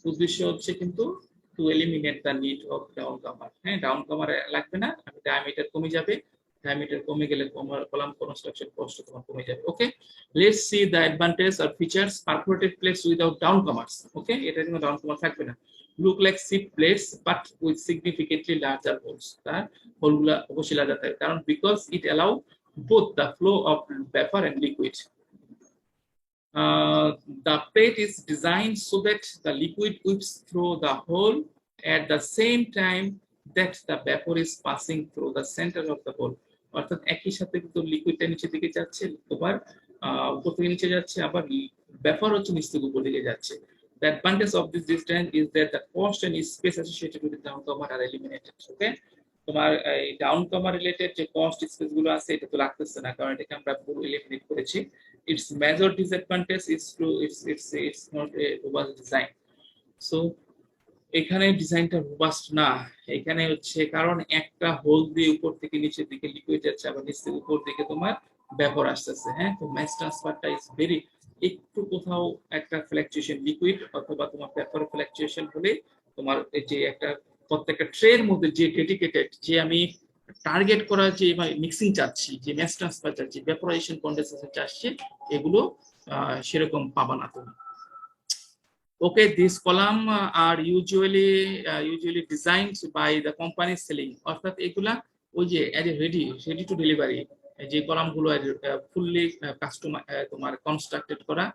উদ্দেশ্য হচ্ছে কিন্তু two eliminate the need of down কমার। হ্যাঁ, ডাউন কমার লাগবে না, ডায়ামিটার কমে যাবে, ডায়ামিটার কমে গেলে কলাম কনস্ট্রাকশন কষ্ট তোমার কমে যাবে। Okay, let's see the advantage or features perforated plates without downcomers. Okay, এটা কোনো ডাউন কমার থাকবে না, look like SIP plates but with significantly larger holes. তার হোলগুলা অবশ্যই larger থাকে, কারণ because it allow both the flow of vapor and liquid. The plate is designed so that the liquid whips through the hole at the same time that the vapor is passing through the center of the hole. অর্থাৎ একই সাথে কিন্তু লিকুইডটা নিচের দিকে যাচ্ছে, আবার উপর থেকে নিচে যাচ্ছে, আবার ভেপার হচ্ছে নিচ থেকে উপর দিকে যাচ্ছে। The advantage of this design is that the cost and space associated with the down comer are eliminated. Okay, তোমার এই ডাউন কমার রিলেটেড যে কস্ট স্পেস গুলো আছে এটা তো লাগতেছে না, কারণ এটাকে আমরা পুরো এলিমিনেট করেছি। Its major disadvantage is to it's not a robust design. So এখানে ডিজাইনটা রোবাস্ট না, এখানে হচ্ছে কারণ একটা হোল দিয়ে উপর থেকে নিচের দিকে লিকুইড যাচ্ছে, আবার নিচ থেকে উপর দিকে তোমার ভেপার আসতেছে। হ্যাঁ, তো ম্যাস ট্রান্সফারটা ইজ ভেরি, একটু কোথাও একটা ফ্ল্যাকচুয়েশন লিকুইড অথবা তোমার ভেপার ফ্ল্যাকচুয়েশন হলে তোমার এই যে একটা প্রত্যেকটা ট্রের মধ্যে যে ডেডিকেটেড যে আমি টার্গেট করা যে মিক্সিং চাচ্ছি, যে ম্যাস ট্রান্সফার চাচ্ছি, ভেপোরাইজেশন কন্ডেনসেশন চাচ্ছি, এগুলো সেরকম পাবা না তুমি। Okay, these column are usually designed by the company selling, অর্থাৎ এগুলা ওই যে ready to delivery যে কলাম গুলো ফুললি কাস্টমার তোমার কনস্ট্রাক্টেড করা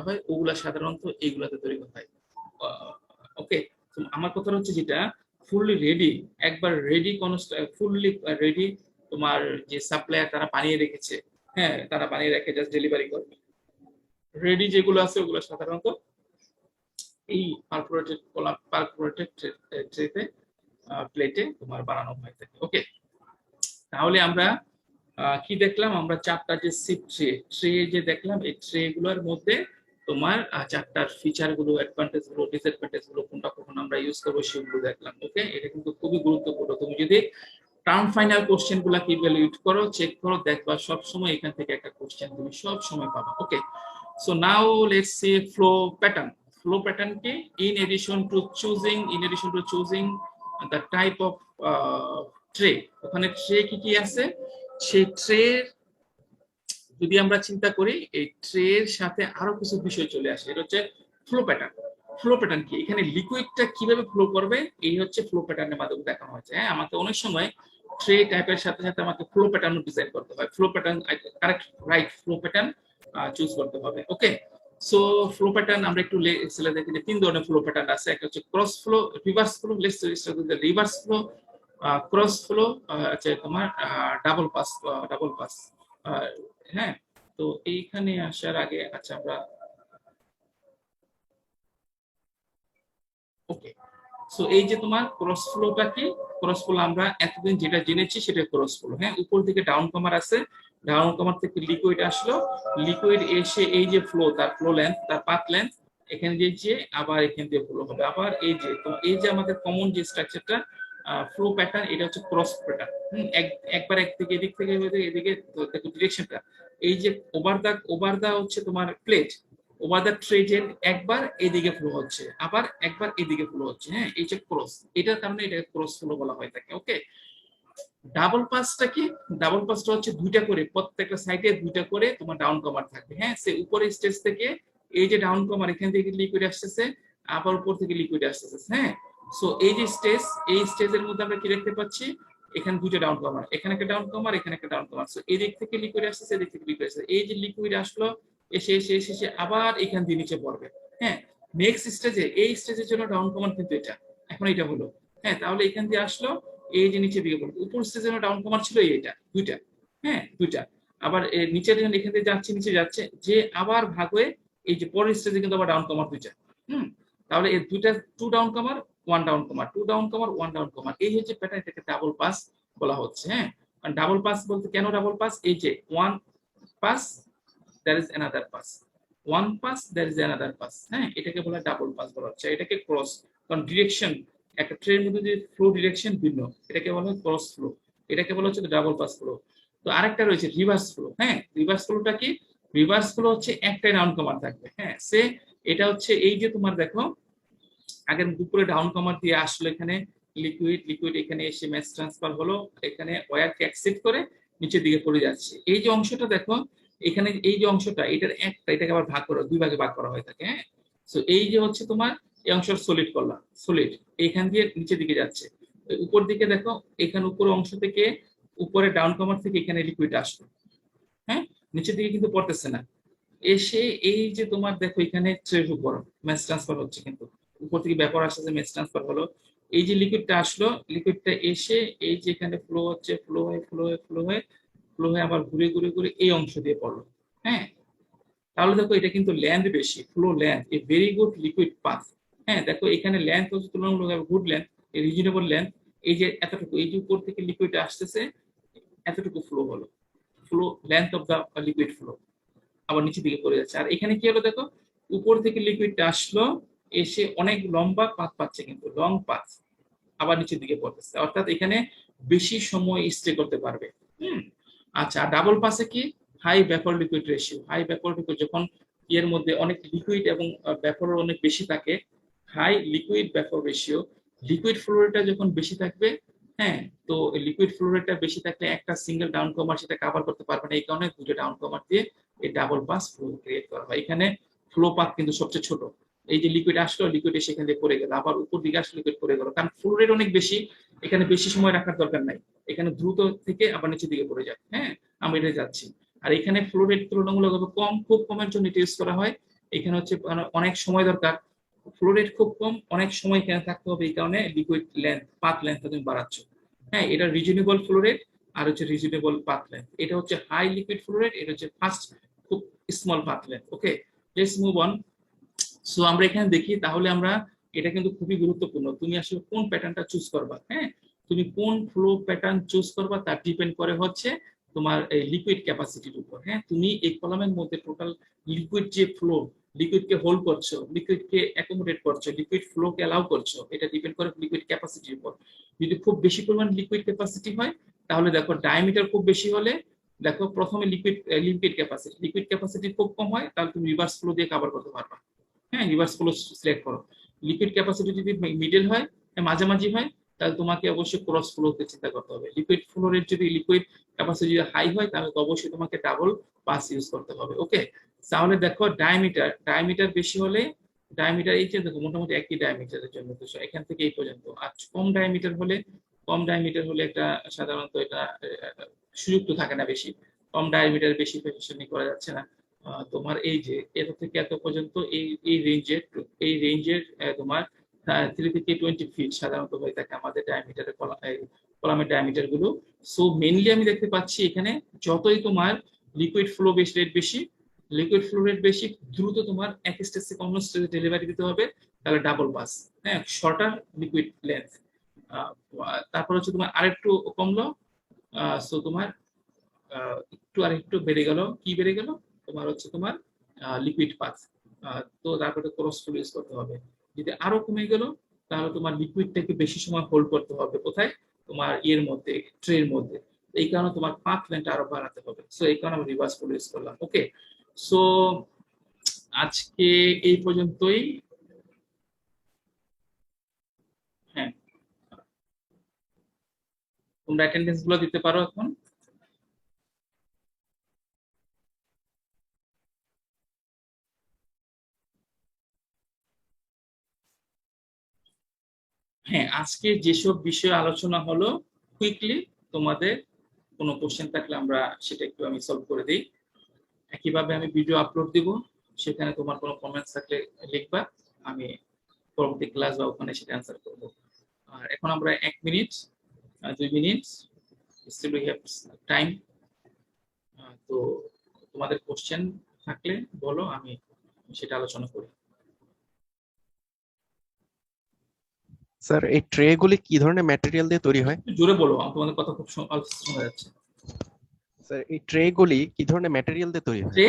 হয়, ওগুলা সাধারণত এইগুলাতে তৈরি করা হয়। ওকে, আমার কথা হচ্ছে যেটা ফুললি রেডি, একবার রেডি, ফুললি রেডি তোমার যে সাপ্লায়ার তারা বানিয়ে রেখেছে, হ্যাঁ তারা বানিয়ে রেখে জাস্ট ডেলিভারি করবে। রেডি যেগুলো আছে ওগুলো সাধারণত এই পারফোরেটেড ট্রেতে প্লেটে তোমার বানানো হয়ে থাকে। ওকে, তাহলে আমরা কি দেখলাম, আমরা চারটা যে সিপ ট্রে যে দেখলাম, এই ট্রে গুলোর মধ্যে তোমার চারটার ফিচার গুলো, অ্যাডভান্টেজ গুলো, ডিসঅ্যাডভান্টেজ গুলো, কোনটা কখন আমরা ইউজ করবো সেগুলো দেখলাম। ওকে, এটা কিন্তু খুবই গুরুত্বপূর্ণ। তুমি যদি টার্ম ফাইনাল কোশ্চেন গুলা কি ইভ্যালুয়েট করো, চেক করো, দেখবা সব সময় এখান থেকে একটা কোশ্চেন তুমি সব সময় পাবা। Okay, so now let's see flow pattern. Flow pattern কি, in addition to choosing the type of tray, ওখানে ট্রে কি কি আছে, সেই ট্রে যদি আমরা চিন্তা করি, এই ট্রের সাথে আরো কিছু বিষয় চলে আসে, এটা হচ্ছে ফ্লো প্যাটার্ন। ফ্লো প্যাটার্ন কি, এখানে লিকুইডটা কিভাবে ফ্লো করবে, এই হচ্ছে ফ্লো প্যাটার্নের মাধ্যমে দেখানো হয়েছে। হ্যাঁ, আমাকে অনেক সময় ট্রে টাইপের সাথে সাথে আমাকে ফ্লো প্যাটার্ন ডিজাইন করতে হয়, flow pattern correct right flow pattern choose করতে হবে। ওকে, সো ফ্লো প্যাটার্ন আমরা একটু এক্সেলে দেখি যে 3 ধরনের ফ্লো প্যাটার্ন আছে। একটা হচ্ছে cross flow, reverse flow, reverse flow, cross flow, আছে তোমার ডাবল পাস। হ্যাঁ, তো এইখানে আসার আগে আচ্ছা আমরা ওকে, সো এই যে তোমার ক্রস ফ্লোটা কি, ক্রস ফ্লো আমরা এতদিন যেটা জেনেছি সেটা ক্রস ফ্লো। হ্যাঁ, উপর দিকে ডাউন কমার আছে, ডাউন কমার থেকে লিকুইড আসলো, লিকুইড এসে এই যে ফ্লো, তার ফ্লো লেন্থ, তার পাথ লেন্থ, এখানে যে আবার এখান দিয়ে ফ্লো হবে, আবার এই যে, তো এই যে আমাদের কমন যে স্ট্রাকচারটা ফ্লো প্যাটার্ন, এটা হচ্ছে ক্রস প্যাটার্ন। একবার একদিকে এদিক থেকে এদিকে দেখো ডিরেকশনটা, এই যে ওভার দা হচ্ছে তোমার প্লেট, ওভার দ্য ট্রেজের একবার এদিকে ফ্লো হচ্ছে, আবার একবার এদিকে ফ্লো হচ্ছে। হ্যাঁ, এই যে ক্রস, এটার কারণে এটাকে ক্রস ফ্লো বলা হয়ে থাকে। ওকে, ডাবল পাসটা কি, ডাবল পাসটা হচ্ছে দুইটা করে, প্রত্যেকটা সাইডে দুইটা করে তোমার ডাউন কমার থাকবে। হ্যাঁ, সে উপরের স্টেজ থেকে এই যে ডাউন কমার, এখান থেকে লিকুইড আসতেছে, আবার উপর থেকে লিকুইড আসতেছে। হ্যাঁ, সো এই যে স্টেজ, এই স্টেজের মধ্যে আমরা কি দেখতে পাচ্ছি, এখানে দুইটা ডাউন কমার, এখানে একটা ডাউন কমার, এখানে একটা ডাউন কমার। সো এদিক থেকে লিকুইড আসতেছে, এদিক থেকে লিকুইড আসছে, এই যে লিকুইড আসলো, এসে এসে এসে এসে আবার এখান দিয়ে নিচে পড়বে। হ্যাঁ, নেক্সট স্টেজে, এই স্টেজের জন্য ডাউন কমার কিন্তু এটা, এখন এটা হলো। হ্যাঁ, তাহলে এখান দিয়ে আসলো, এই যে নিচে দিকে পড়বে, উপর স্টেজে ডাউন কমার ছিল এইটা দুইটা। হ্যাঁ, দুইটা, আবার নিচে যখন এখান থেকে যাচ্ছে, নিচে যাচ্ছে, যে আবার ভাগ হয়ে এই যে পরের স্টেজে কিন্তু আবার ডাউন কমার দুইটা। তাহলে এই দুইটা, টু ডাউন কমার, ওয়ান ডাউন কমার, টু ডাউন কমার, ওয়ান ডাউন কমার, এই হচ্ছে প্যাটার্ন, এটাকে ডাবল পাস বলা হচ্ছে। হ্যাঁ, ডাবল পাস বলতে কেন ডাবল পাস, এই যে one pass there is another pass, one pass there is another pass. হ্যাঁ, এটাকে বলা ডাবল পাস বলা হচ্ছে। এটাকে ক্রস, কারণ ডিরেকশন, একটা ট্রেনের মধ্যে যে ফ্লো ডিরেকশন ভিন্ন, এটাকে বলা হয় ক্রস ফ্লো, এটাকে বলা হচ্ছে ডাবল পাস ফ্লো। তো আরেকটা রয়েছে রিভার্স ফ্লো। হ্যাঁ, রিভার্স ফ্লোটা কি, রিভার্স ফ্লো হচ্ছে একটাই ডাউন কমার থাকবে। হ্যাঁ, সে এটা হচ্ছে এই যে তোমার দেখো, আগের দুপুরে ডাউন কমার দিয়ে আসলো এখানে লিকুইড এখানে এসে ম্যাস ট্রান্সফার হলো, এখানে ওয়্যারকে অ্যাক্সেপ্ট করে নিচের দিকে পড়ে যাচ্ছে। এই যে অংশটা দেখো, এখানে এই যে অংশটা, এটার একটা, এটাকে আবার ভাগ করা, দুই ভাগে ভাগ করা হয়ে থাকে। হ্যাঁ, সো এই যে হচ্ছে তোমার এই অংশের সলিড করলাম, সলিড এখান দিয়ে নিচের দিকে যাচ্ছে, উপর দিকে দেখো, এখানে উপর অংশ থেকে, উপরে ডাউন কমার থেকে এখানে লিকুইড আসলো। হ্যাঁ, নিচের দিকে কিন্তু পড়তেছে না, এসে এই যে তোমার দেখো এখানে ট্রের উপর ম্যাস ট্রান্সফার হচ্ছে, কিন্তু উপর থেকে ব্যাপার আসছে, ম্যাস ট্রান্সফার হলো, এই যে লিকুইডটা আসলো, লিকুইডটা এসে এই যে এখানে ফ্লো হচ্ছে, ফ্লো হয়ে আবার ঘুরে ঘুরে ঘুরে এই অংশ দিয়ে পড়লো। হ্যাঁ, তাহলে দেখো এটা কিন্তু লেন্থ বেশি, flow length, a very good liquid path. হ্যাঁ, দেখো এখানে লেন্থ হচ্ছে তুলনামূলক গুড লেন্থ, রিজনেবল লেন্থ, এই যে এতটুকু, এই যে উপর থেকে লিকুইড আসতেছে, এতটুকু ফ্লো হলো, flow length of the liquid flow, আবার নিচের দিকে পড়ে যাচ্ছে। আর এখানে কি হলো দেখো, উপর থেকে লিকুইডটা আসলো, এসে অনেক লম্বা পাথ পাচ্ছে, কিন্তু লং পাথ, আবার নিচের দিকে পড়তেছে, অর্থাৎ এখানে বেশি সময় স্টে করতে পারবে। হুম, আচ্ছা, ডাবল পাসে কি, high vapour liquid ratio, high vapour liquid, যখন এর মধ্যে অনেক লিকুইড এবং ভ্যাপর অনেক বেশি থাকে, high liquid vapour ratio, liquid flow রেটটা যখন বেশি থাকবে, হ্যাঁ, তো লিকুইড ফ্লো রেটটা বেশি থাকলে একটা সিঙ্গেল ডাউন কমার সেটা কভার করতে পারবে না, এই কারণে দুটো ডাউন কমার দিয়ে এই ডাবল পাস ফ্লো ক্রিয়েট করা হয়। এখানে ফ্লো পাথ কিন্তু সবচেয়ে ছোট, এই যে লিকুইড আসলো, লিকুইড সেখান দিয়ে পড়ে গেল, আবার উপর দিকে আসলো, লিকুইড পড়ে গেল, কারণ ফ্লো রেট অনেক বেশি, এখানে বেশি সময় রাখার দরকার নাই, এখানে দ্রুত থেকে আবার নিচের দিকে পড়ে যায়। হ্যাঁ, আমি এটা যাচ্ছি। আর এখানে ফ্লো রেট তুলনামূলকভাবে কম, খুব কমের জন্য এটা ইউজ করা হয়। এখানে হচ্ছে অনেক সময় দরকার, ফ্লো রেট খুব কম, অনেক সময় এখানে থাকতে হবে, এই কারণে লিকুইড লেন্থ, পাথ লেন্থ তুমি বাড়াচ্ছ। হ্যাঁ, এটা রিজনেবল ফ্লো রেট আর হচ্ছে রিজনেবল পাথ লেন্থ। এটা হচ্ছে হাই লিকুইড ফ্লো রেট, এটা হচ্ছে ফাস্ট খুব small path length. Okay, let's move on. So আমরা এখানে দেখি, তাহলে আমরা, এটা কিন্তু খুবই গুরুত্বপূর্ণ, তুমি আসলে কোন প্যাটার্নটা চুজ করবা। হ্যাঁ, তুমি কোন ফ্লো প্যাটার্ন চুজ করবা তার ডিপেন্ড করে হচ্ছে তোমার এই লিকুইড ক্যাপাসিটির উপর। হ্যাঁ, তুমি এই কলামের মধ্যে টোটাল লিকুইড যে ফ্লো, লিকুইডকে হোল্ড করছো, লিকুইডকে অ্যাকোমোডেট করছো, লিকুইড ফ্লোকে অ্যালাউ করছো, এটা ডিপেন্ড করে লিকুইড ক্যাপাসিটির উপর। যদি খুব বেশি পরিমাণ লিকুইড ক্যাপাসিটি হয়, তাহলে দেখো ডায়ামিটার খুব বেশি হলে, দেখো প্রথমে লিকুইড ক্যাপাসিটি খুব কম হয়, তাহলে তুমি রিভার্স ফ্লো দিয়ে কভার করতে পারবা। হ্যাঁ, রিভার্স ফ্লো সিলেক্ট করো। লিকুইড ক্যাপাসিটি যদি মিডল হয়, মাঝামাঝি হয়, তাহলে তোমাকে অবশ্যই ক্রস ফ্লোতে চিন্তা করতে হবে। লিকুইড ফ্লো রেট যদি, লিকুইড ক্যাপাসিটি যদি হাই হয়, তাহলে তো অবশ্যই তোমাকে ডাবল পাস ইউজ করতে হবে। ওকে, তাহলে দেখো ডায়ামিটার বেশি হলে, ডায়ামিটার এই যে দেখো মোটামুটি একই ডায়ামিটারের জন্য, তো এখান থেকে এই পর্যন্ত। আর কম ডায়ামিটার হলে একটা সাধারণত এটা সুযোগ তো থাকে না বেশি, কম ডায়ামিটার বেশি প্রেসিশনিং করা যাচ্ছে না। তোমার এই যে এত থেকে এত পর্যন্ত, এই রেঞ্জের তোমার 3 থেকে 20 ফিট সাধারণত হয়ে থাকে আমাদের ডায়ামিটারের কলামের ডায়ামিটার গুলো। সো মেইনলি আমি দেখতে পাচ্ছি এখানে, যতই তোমার লিকুইড ফ্লো রেট বেশি, দ্রুত তোমার এক স্টেজ থেকে অন্য স্টেজে ডেলিভারি দিতে হবে, তাহলে ডাবল পাস। হ্যাঁ, শর্টার লিকুইড লেন্থ। তারপর হচ্ছে তোমার আরেকটু কমলো, সো তোমার আরেকটু বেড়ে গেল, কি বেড়ে গেল, তোমার হচ্ছে তোমার লিকুইড পাথ। তো তারপরে ক্রস ফ্লো ইউজ করতে হবে। যদি আরো কমে গেল, তাহলে তোমার লিকুইডটাকে বেশি সময় হোল্ড করতে হবে কোথায়, তোমার এর মধ্যে, ট্রের মধ্যে। এই কারণে তোমার পাথ লেন্থ আরো বাড়াতে হবে। সো এই কারণে আমি রিভার্স ফ্লো ইউজ করলাম। ওকে, সো আজকে এই পর্যন্তই। হ্যাঁ, তোমরা অ্যাটেন্ডেন্স গুলো দিতে পারো এখন। হ্যাঁ, আজকে যেসব বিষয় আলোচনা হলো, কুইকলি তোমাদের কোনো কোশ্চেন থাকলে আমরা সেটা একটু আমি সলভ করে দিই। একইভাবে আমি ভিডিও আপলোড দিব, সেখানে তোমার কোনো কমেন্টস থাকলে লিখবা, আমি পরবর্তী ক্লাস বা ওখানে সেটা অ্যান্সার করব। আর এখন আমরা 1 minute, 2 minute still we have time. তো তোমাদের কোশ্চেন থাকলে বলো, আমি সেটা আলোচনা করি। স্যার, এই ট্রে গুলি কি ধরনের ম্যাটেরিয়াল দিয়ে তৈরি হয়? জোরে বলো, তোমাদের কথা খুব অল্প শোনা যাচ্ছে। স্যার, এই ট্রে গুলি কি ধরনের ম্যাটেরিয়াল দিয়ে তৈরি হয়? ট্রে?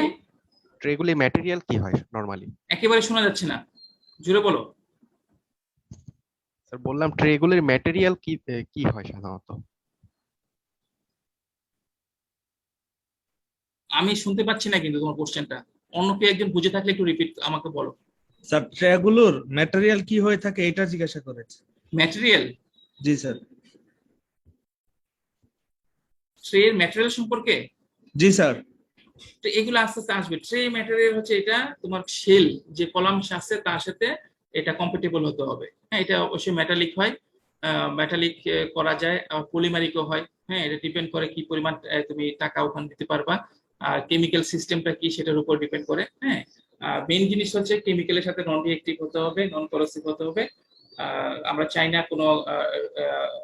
ট্রে গুলি ম্যাটেরিয়াল কি হয় নরমালি? একেবারে শোনা যাচ্ছে না, জোরে বলো। স্যার, বললাম ট্রে গুলির ম্যাটেরিয়াল কি কি হয় সাধারণত? আমি শুনতে পাচ্ছি না কিন্তু তোমার কোশ্চেনটা, অন্য কেউ একজন বুঝে থাকলে একটু রিপিট আমাকে বলো। স্যার, ট্রেগুলোর ম্যাটেরিয়াল কি হয়ে থাকে এটা জিজ্ঞাসা করেছে। ম্যাটেরিয়াল? জি স্যার। ট্রের ম্যাটেরিয়াল সম্পর্কে? জি স্যার। তো এগুলো আস্তে আস্তে আসবে। ট্রে ম্যাটেরিয়াল হচ্ছে এটা তোমার শেল, যে কলাম আছে তার সাথে এটা কম্পেটেবল হতে হবে। হ্যাঁ, এটা অবশ্যই মেটালিক হয়, মেটালিক করা যায়, পলিমারিকও হয়। হ্যাঁ, এটা ডিপেন্ড করে কি পরিমাণ তুমি টাকা ওখানে দিতে পারবা, আর কেমিক্যাল সিস্টেমটা কি সেটার উপর ডিপেন্ড করে। হ্যাঁ, মেইন জিনিস হচ্ছে কেমিক্যালের সাথে নন রিঅ্যাক্টিভ হতে হবে, নন করোসিভ হতে হবে। আমরা চাই না কোনো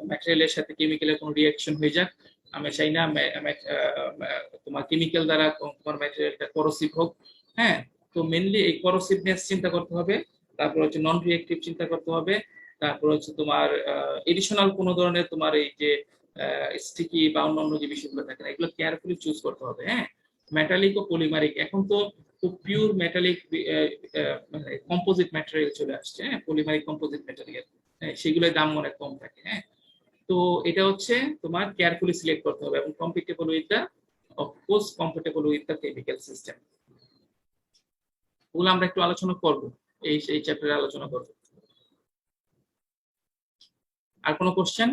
ম্যাটেরিয়ালের সাথে কেমিক্যালের কোনো রিঅ্যাকশন হয়ে যাক। আমরা চাই না তোমার কেমিক্যাল দ্বারা তোমার ম্যাটেরিয়ালটা করোসিভ হোক। হ্যাঁ, তো মেনলি এই করোসিভনেস চিন্তা করতে হবে, তারপর হচ্ছে নন রিঅ্যাক্টিভ চিন্তা করতে হবে, তারপর হচ্ছে তোমার এডিশনাল কোনো ধরনের তোমার এই যে স্টিকি বা অন্যান্য যে বিষয়গুলো থাকে না, এগুলো কেয়ারফুলি চুজ করতে হবে। হ্যাঁ, মেটালিক ও পলিমারিক, এখন তো খুব পিওর মেটালিক কম্পোজিট ম্যাটেরিয়াল চলে আসছে। হ্যাঁ, পলিমারিক কম্পোজিট ম্যাটেরিয়াল, সেগুলোর দাম অনেক কম থাকে। হ্যাঁ, তো এটা হচ্ছে তোমার কেয়ারফুলি সিলেক্ট করতে হবে এবং compatible with the, of course compatible with the chemical system. ওগুলো আমরা একটু আলোচনা করব, এই চ্যাপ্টারে আলোচনা করব। আর কোনো কোশ্চেন?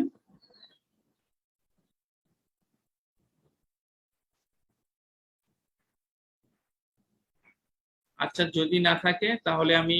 আচ্ছা, যদি না থাকে তাহলে আমি